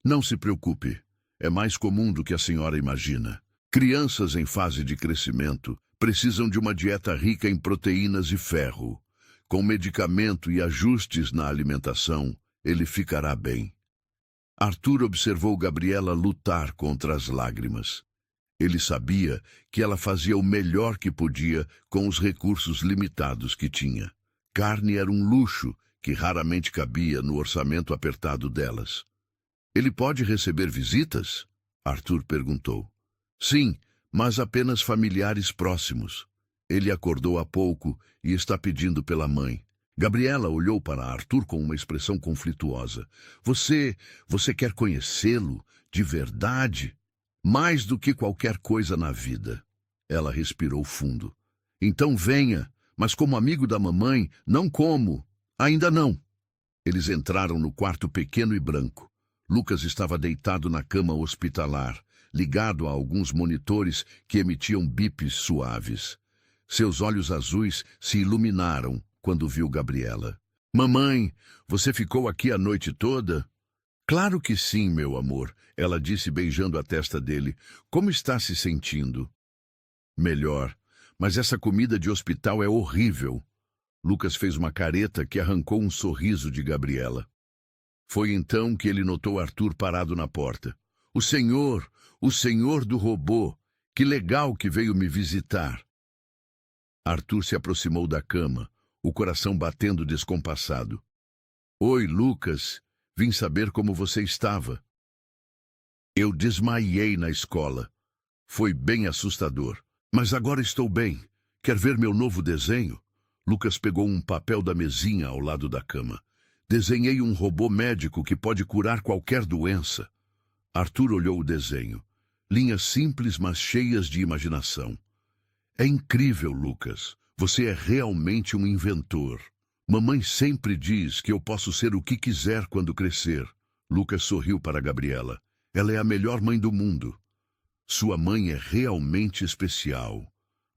Não se preocupe. É mais comum do que a senhora imagina. Crianças em fase de crescimento precisam de uma dieta rica em proteínas e ferro. Com medicamento e ajustes na alimentação, ele ficará bem. Arthur observou Gabriela lutar contra as lágrimas. Ele sabia que ela fazia o melhor que podia com os recursos limitados que tinha. Carne era um luxo que raramente cabia no orçamento apertado delas. Ele pode receber visitas? Arthur perguntou. Sim, mas apenas familiares próximos. Ele acordou há pouco e está pedindo pela mãe. Gabriela olhou para Arthur com uma expressão conflituosa. Você quer conhecê-lo de verdade? Mais do que qualquer coisa na vida. Ela respirou fundo. Então venha, mas como amigo da mamãe, não como. Ainda não. Eles entraram no quarto pequeno e branco. Lucas estava deitado na cama hospitalar, ligado a alguns monitores que emitiam bips suaves. Seus olhos azuis se iluminaram quando viu Gabriela. Mamãe, você ficou aqui a noite toda? Claro que sim, meu amor, ela disse beijando a testa dele. Como está se sentindo? Melhor, mas essa comida de hospital é horrível. Lucas fez uma careta que arrancou um sorriso de Gabriela. Foi então que ele notou Arthur parado na porta. O senhor do robô, que legal que veio me visitar. Arthur se aproximou da cama, o coração batendo descompassado. Oi, Lucas, vim saber como você estava. Eu desmaiei na escola. Foi bem assustador. Mas agora estou bem. Quer ver meu novo desenho? Lucas pegou um papel da mesinha ao lado da cama. Desenhei um robô médico que pode curar qualquer doença. Arthur olhou o desenho. Linhas simples, mas cheias de imaginação. É incrível, Lucas. Você é realmente um inventor. Mamãe sempre diz que eu posso ser o que quiser quando crescer. Lucas sorriu para Gabriela. Ela é a melhor mãe do mundo. Sua mãe é realmente especial.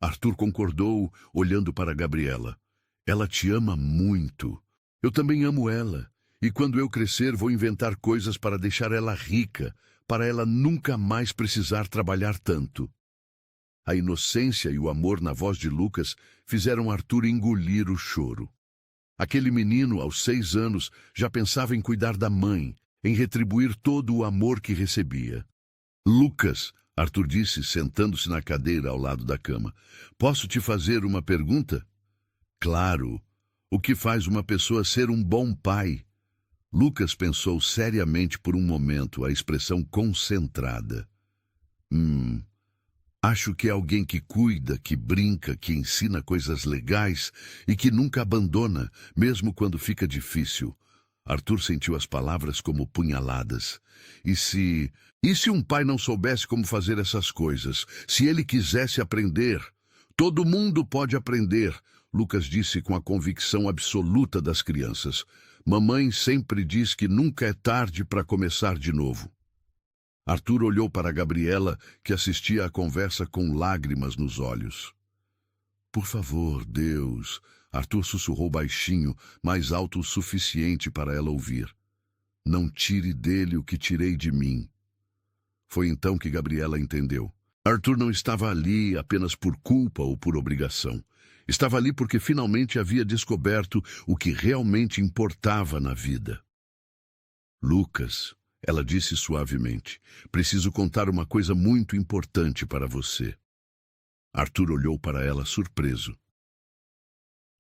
Arthur concordou, olhando para Gabriela. Ela te ama muito. Eu também amo ela. E quando eu crescer, vou inventar coisas para deixar ela rica, para ela nunca mais precisar trabalhar tanto. A inocência e o amor na voz de Lucas fizeram Arthur engolir o choro. Aquele menino, aos 6 anos, já pensava em cuidar da mãe, em retribuir todo o amor que recebia. Lucas, Arthur disse, sentando-se na cadeira ao lado da cama, posso te fazer uma pergunta? Claro. O que faz uma pessoa ser um bom pai? Lucas pensou seriamente por um momento, a expressão concentrada. Acho que é alguém que cuida, que brinca, que ensina coisas legais e que nunca abandona, mesmo quando fica difícil. Arthur sentiu as palavras como punhaladas. E se um pai não soubesse como fazer essas coisas? Se ele quisesse aprender? Todo mundo pode aprender, Lucas disse com a convicção absoluta das crianças. Mamãe sempre diz que nunca é tarde para começar de novo. Arthur olhou para Gabriela, que assistia à conversa com lágrimas nos olhos. Por favor, Deus, Arthur sussurrou baixinho, mais alto o suficiente para ela ouvir. Não tire dele o que tirei de mim. Foi então que Gabriela entendeu. Arthur não estava ali apenas por culpa ou por obrigação. Estava ali porque finalmente havia descoberto o que realmente importava na vida. Lucas, ela disse suavemente, preciso contar uma coisa muito importante para você. Arthur olhou para ela surpreso.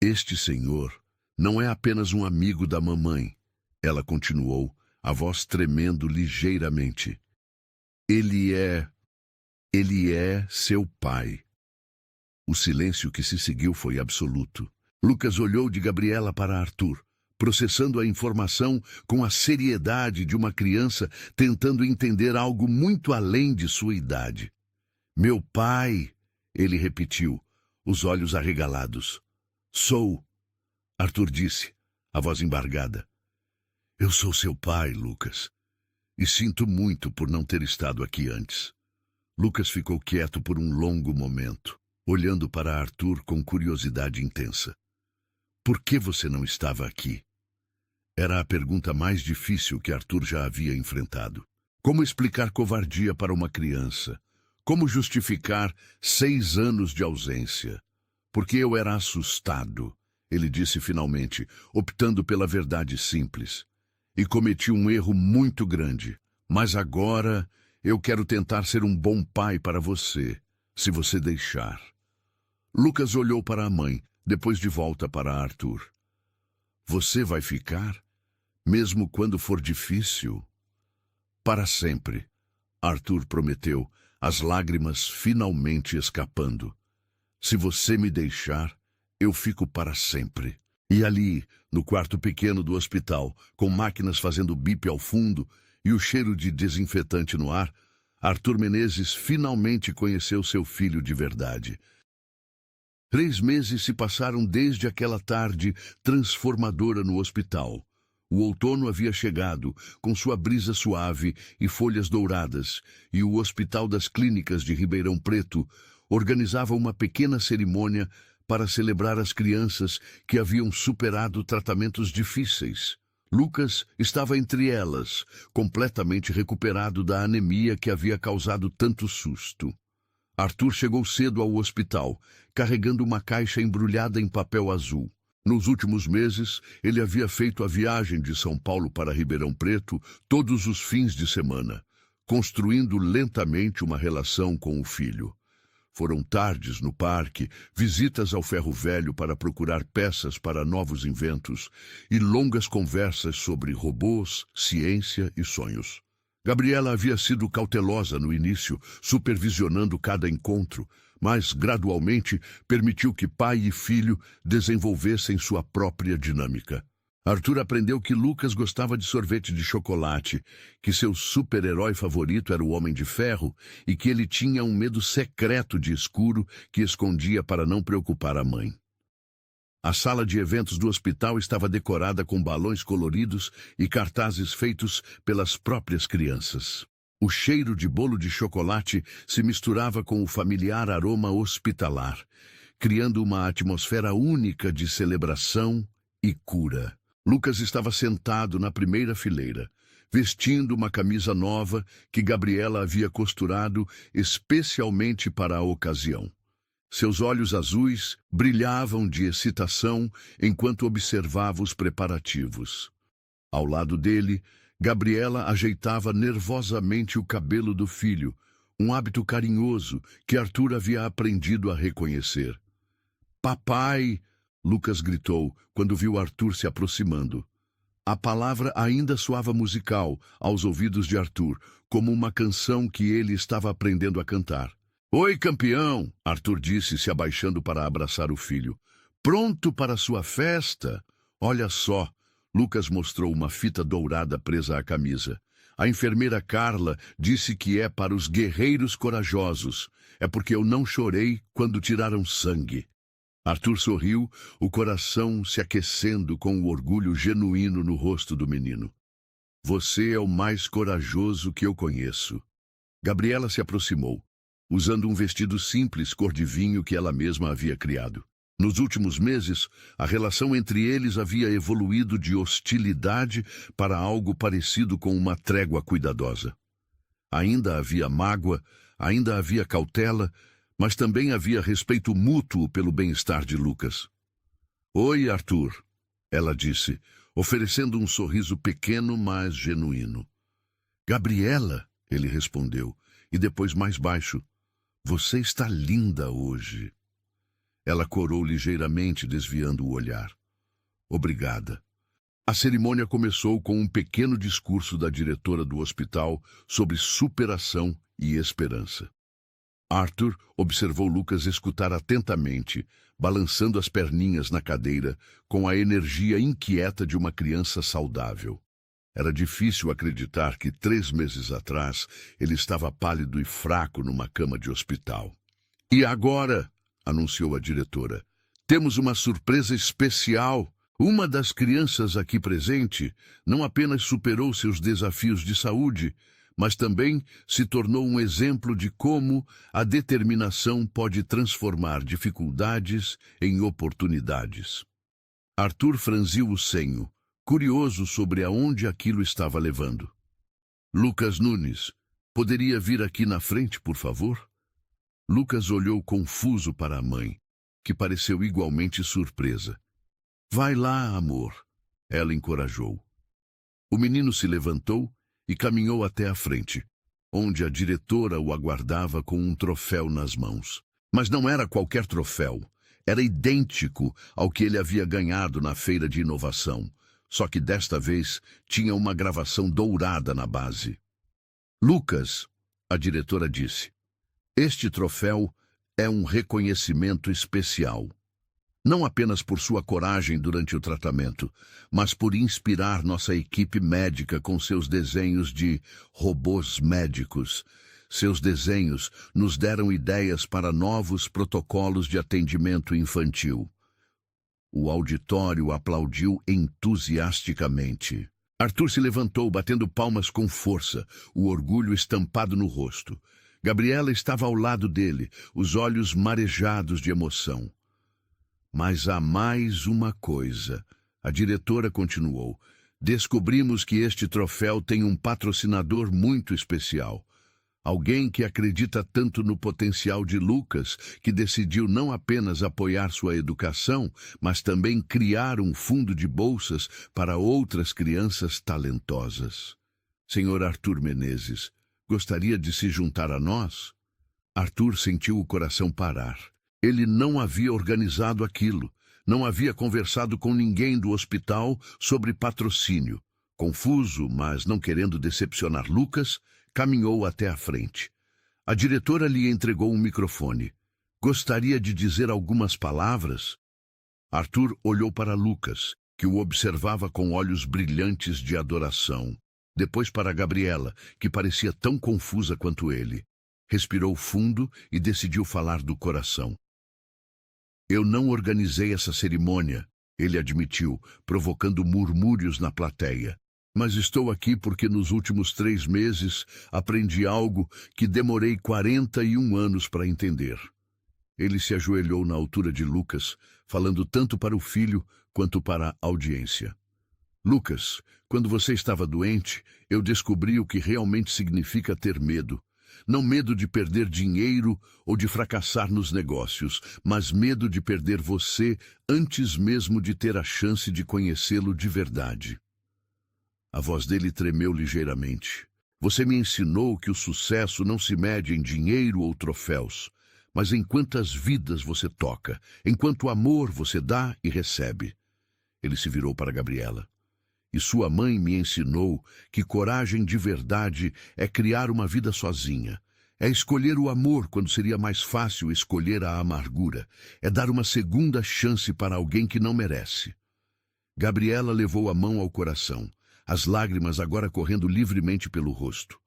Este senhor não é apenas um amigo da mamãe. Ela continuou, a voz tremendo ligeiramente. Ele é seu pai. O silêncio que se seguiu foi absoluto. Lucas olhou de Gabriela para Arthur, processando a informação com a seriedade de uma criança tentando entender algo muito além de sua idade. Meu pai, ele repetiu, os olhos arregalados. Sou, Arthur disse, a voz embargada. Eu sou seu pai, Lucas, e sinto muito por não ter estado aqui antes. Lucas ficou quieto por um longo momento, olhando para Arthur com curiosidade intensa. Por que você não estava aqui? Era a pergunta mais difícil que Arthur já havia enfrentado. Como explicar covardia para uma criança? Como justificar 6 anos de ausência? Porque eu era assustado, ele disse finalmente, optando pela verdade simples. E cometi um erro muito grande, mas agora eu quero tentar ser um bom pai para você, se você deixar. Lucas olhou para a mãe, depois de volta para Arthur. Você vai ficar? Mesmo quando for difícil? Para sempre, Arthur prometeu, as lágrimas finalmente escapando. Se você me deixar, eu fico para sempre. E ali, no quarto pequeno do hospital, com máquinas fazendo bip ao fundo e o cheiro de desinfetante no ar, Arthur Menezes finalmente conheceu seu filho de verdade. 3 meses se passaram desde aquela tarde transformadora no hospital. O outono havia chegado, com sua brisa suave e folhas douradas, e o Hospital das Clínicas de Ribeirão Preto organizava uma pequena cerimônia para celebrar as crianças que haviam superado tratamentos difíceis. Lucas estava entre elas, completamente recuperado da anemia que havia causado tanto susto. Arthur chegou cedo ao hospital, carregando uma caixa embrulhada em papel azul. Nos últimos meses, ele havia feito a viagem de São Paulo para Ribeirão Preto todos os fins de semana, construindo lentamente uma relação com o filho. Foram tardes no parque, visitas ao ferro velho para procurar peças para novos inventos e longas conversas sobre robôs, ciência e sonhos. Gabriela havia sido cautelosa no início, supervisionando cada encontro, mas gradualmente permitiu que pai e filho desenvolvessem sua própria dinâmica. Arthur aprendeu que Lucas gostava de sorvete de chocolate, que seu super-herói favorito era o Homem de Ferro e que ele tinha um medo secreto de escuro que escondia para não preocupar a mãe. A sala de eventos do hospital estava decorada com balões coloridos e cartazes feitos pelas próprias crianças. O cheiro de bolo de chocolate se misturava com o familiar aroma hospitalar, criando uma atmosfera única de celebração e cura. Lucas estava sentado na primeira fileira, vestindo uma camisa nova que Gabriela havia costurado especialmente para a ocasião. Seus olhos azuis brilhavam de excitação enquanto observava os preparativos. Ao lado dele, Gabriela ajeitava nervosamente o cabelo do filho, um hábito carinhoso que Arthur havia aprendido a reconhecer. "Papai!" Lucas gritou quando viu Arthur se aproximando. A palavra ainda soava musical aos ouvidos de Arthur, como uma canção que ele estava aprendendo a cantar. "Oi, campeão!" Arthur disse, se abaixando para abraçar o filho. "Pronto para sua festa? Olha só!" Lucas mostrou uma fita dourada presa à camisa. "A enfermeira Carla disse que é para os guerreiros corajosos. É porque eu não chorei quando tiraram sangue." Arthur sorriu, o coração se aquecendo com o orgulho genuíno no rosto do menino. "Você é o mais corajoso que eu conheço." Gabriela se aproximou, usando um vestido simples cor de vinho que ela mesma havia criado. Nos últimos meses, a relação entre eles havia evoluído de hostilidade para algo parecido com uma trégua cuidadosa. Ainda havia mágoa, ainda havia cautela, mas também havia respeito mútuo pelo bem-estar de Lucas. "Oi, Arthur," ela disse, oferecendo um sorriso pequeno, mas genuíno. "Gabriela," ele respondeu, e depois mais baixo, "Você está linda hoje." Ela corou ligeiramente, desviando o olhar. "Obrigada." A cerimônia começou com um pequeno discurso da diretora do hospital sobre superação e esperança. Arthur observou Lucas escutar atentamente, balançando as perninhas na cadeira, com a energia inquieta de uma criança saudável. Era difícil acreditar que 3 meses atrás ele estava pálido e fraco numa cama de hospital. "E agora", anunciou a diretora, "temos uma surpresa especial. Uma das crianças aqui presente não apenas superou seus desafios de saúde, mas também se tornou um exemplo de como a determinação pode transformar dificuldades em oportunidades." Arthur franziu o senho, curioso sobre aonde aquilo estava levando. "Lucas Nunes, poderia vir aqui na frente, por favor?" Lucas olhou confuso para a mãe, que pareceu igualmente surpresa. "Vai lá, amor", ela encorajou. O menino se levantou e caminhou até a frente, onde a diretora o aguardava com um troféu nas mãos. Mas não era qualquer troféu. Era idêntico ao que ele havia ganhado na feira de inovação, só que desta vez tinha uma gravação dourada na base. "Lucas", a diretora disse, "este troféu é um reconhecimento especial. Não apenas por sua coragem durante o tratamento, mas por inspirar nossa equipe médica com seus desenhos de robôs médicos. Seus desenhos nos deram ideias para novos protocolos de atendimento infantil." O auditório aplaudiu entusiasticamente. Arthur se levantou, batendo palmas com força, o orgulho estampado no rosto. Gabriela estava ao lado dele, os olhos marejados de emoção. "Mas há mais uma coisa", a diretora continuou. "Descobrimos que este troféu tem um patrocinador muito especial. Alguém que acredita tanto no potencial de Lucas, que decidiu não apenas apoiar sua educação, mas também criar um fundo de bolsas para outras crianças talentosas. Senhor Arthur Menezes, gostaria de se juntar a nós?" Arthur sentiu o coração parar. Ele não havia organizado aquilo, não havia conversado com ninguém do hospital sobre patrocínio. Confuso, mas não querendo decepcionar Lucas, caminhou até a frente. A diretora lhe entregou um microfone. "Gostaria de dizer algumas palavras?" Arthur olhou para Lucas, que o observava com olhos brilhantes de adoração. Depois para Gabriela, que parecia tão confusa quanto ele. Respirou fundo e decidiu falar do coração. "Eu não organizei essa cerimônia", ele admitiu, provocando murmúrios na plateia. "Mas estou aqui porque nos últimos 3 meses aprendi algo que demorei 41 anos para entender." Ele se ajoelhou na altura de Lucas, falando tanto para o filho quanto para a audiência. "Lucas, quando você estava doente, eu descobri o que realmente significa ter medo. Não medo de perder dinheiro ou de fracassar nos negócios, mas medo de perder você antes mesmo de ter a chance de conhecê-lo de verdade." A voz dele tremeu ligeiramente. "Você me ensinou que o sucesso não se mede em dinheiro ou troféus, mas em quantas vidas você toca, em quanto amor você dá e recebe." Ele se virou para Gabriela. "E sua mãe me ensinou que coragem de verdade é criar uma vida sozinha. É escolher o amor quando seria mais fácil escolher a amargura. É dar uma segunda chance para alguém que não merece." Gabriela levou a mão ao coração, as lágrimas agora correndo livremente pelo rosto.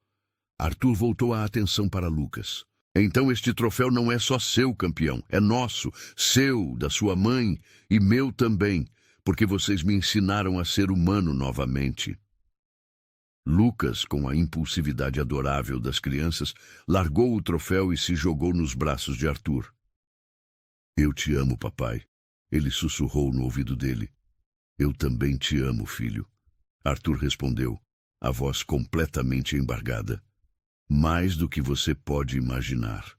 Arthur voltou a atenção para Lucas. "Então este troféu não é só seu, campeão, é nosso, seu, da sua mãe e meu também, porque vocês me ensinaram a ser humano novamente." Lucas, com a impulsividade adorável das crianças, largou o troféu e se jogou nos braços de Arthur. "Eu te amo, papai", ele sussurrou no ouvido dele. "Eu também te amo, filho." Arthur respondeu, a voz completamente embargada. "Mais do que você pode imaginar."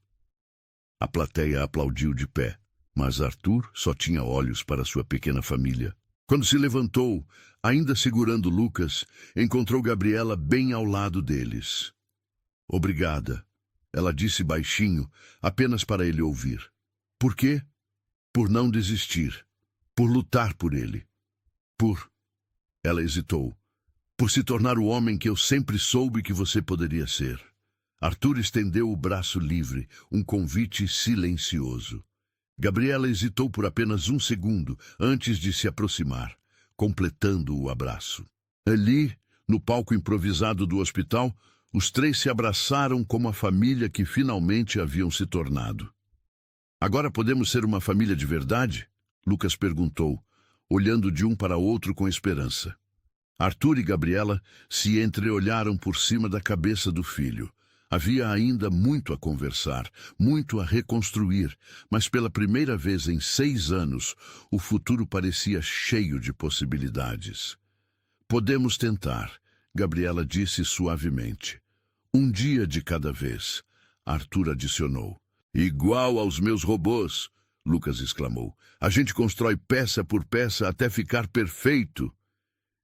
A plateia aplaudiu de pé, mas Arthur só tinha olhos para sua pequena família. Quando se levantou, ainda segurando Lucas, encontrou Gabriela bem ao lado deles. "Obrigada", ela disse baixinho, apenas para ele ouvir. "Por quê?" "Por não desistir, por lutar por ele, por..." Ela hesitou. Por se tornar o homem que eu sempre soube que você poderia ser. Arthur estendeu o braço livre, um convite silencioso. Gabriela hesitou por apenas um segundo antes de se aproximar, completando o abraço. Ali, no palco improvisado do hospital, os três se abraçaram como a família que finalmente haviam se tornado. Agora podemos ser uma família de verdade? Lucas perguntou, olhando de um para outro com esperança. Arthur e Gabriela se entreolharam por cima da cabeça do filho. Havia ainda muito a conversar, muito a reconstruir, mas pela primeira vez em 6 anos, o futuro parecia cheio de possibilidades. Podemos tentar, Gabriela disse suavemente. Um dia de cada vez, Arthur adicionou. Igual aos meus robôs, Lucas exclamou. A gente constrói peça por peça até ficar perfeito.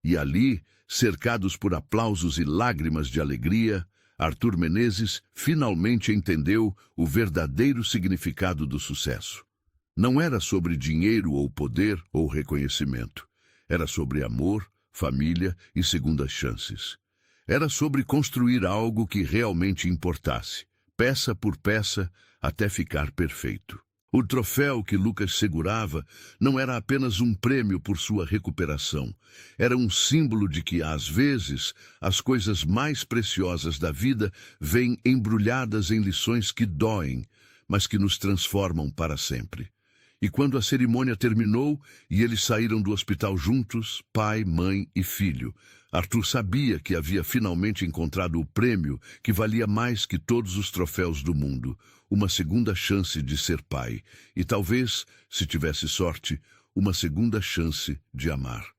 E ali, cercados por aplausos e lágrimas de alegria, Arthur Menezes finalmente entendeu o verdadeiro significado do sucesso. Não era sobre dinheiro ou poder ou reconhecimento. Era sobre amor, família e segundas chances. Era sobre construir algo que realmente importasse, peça por peça, até ficar perfeito. O troféu que Lucas segurava não era apenas um prêmio por sua recuperação. Era um símbolo de que, às vezes, as coisas mais preciosas da vida vêm embrulhadas em lições que doem, mas que nos transformam para sempre. E quando a cerimônia terminou e eles saíram do hospital juntos, pai, mãe e filho, Arthur sabia que havia finalmente encontrado o prêmio que valia mais que todos os troféus do mundo, uma segunda chance de ser pai e talvez, se tivesse sorte, uma segunda chance de amar.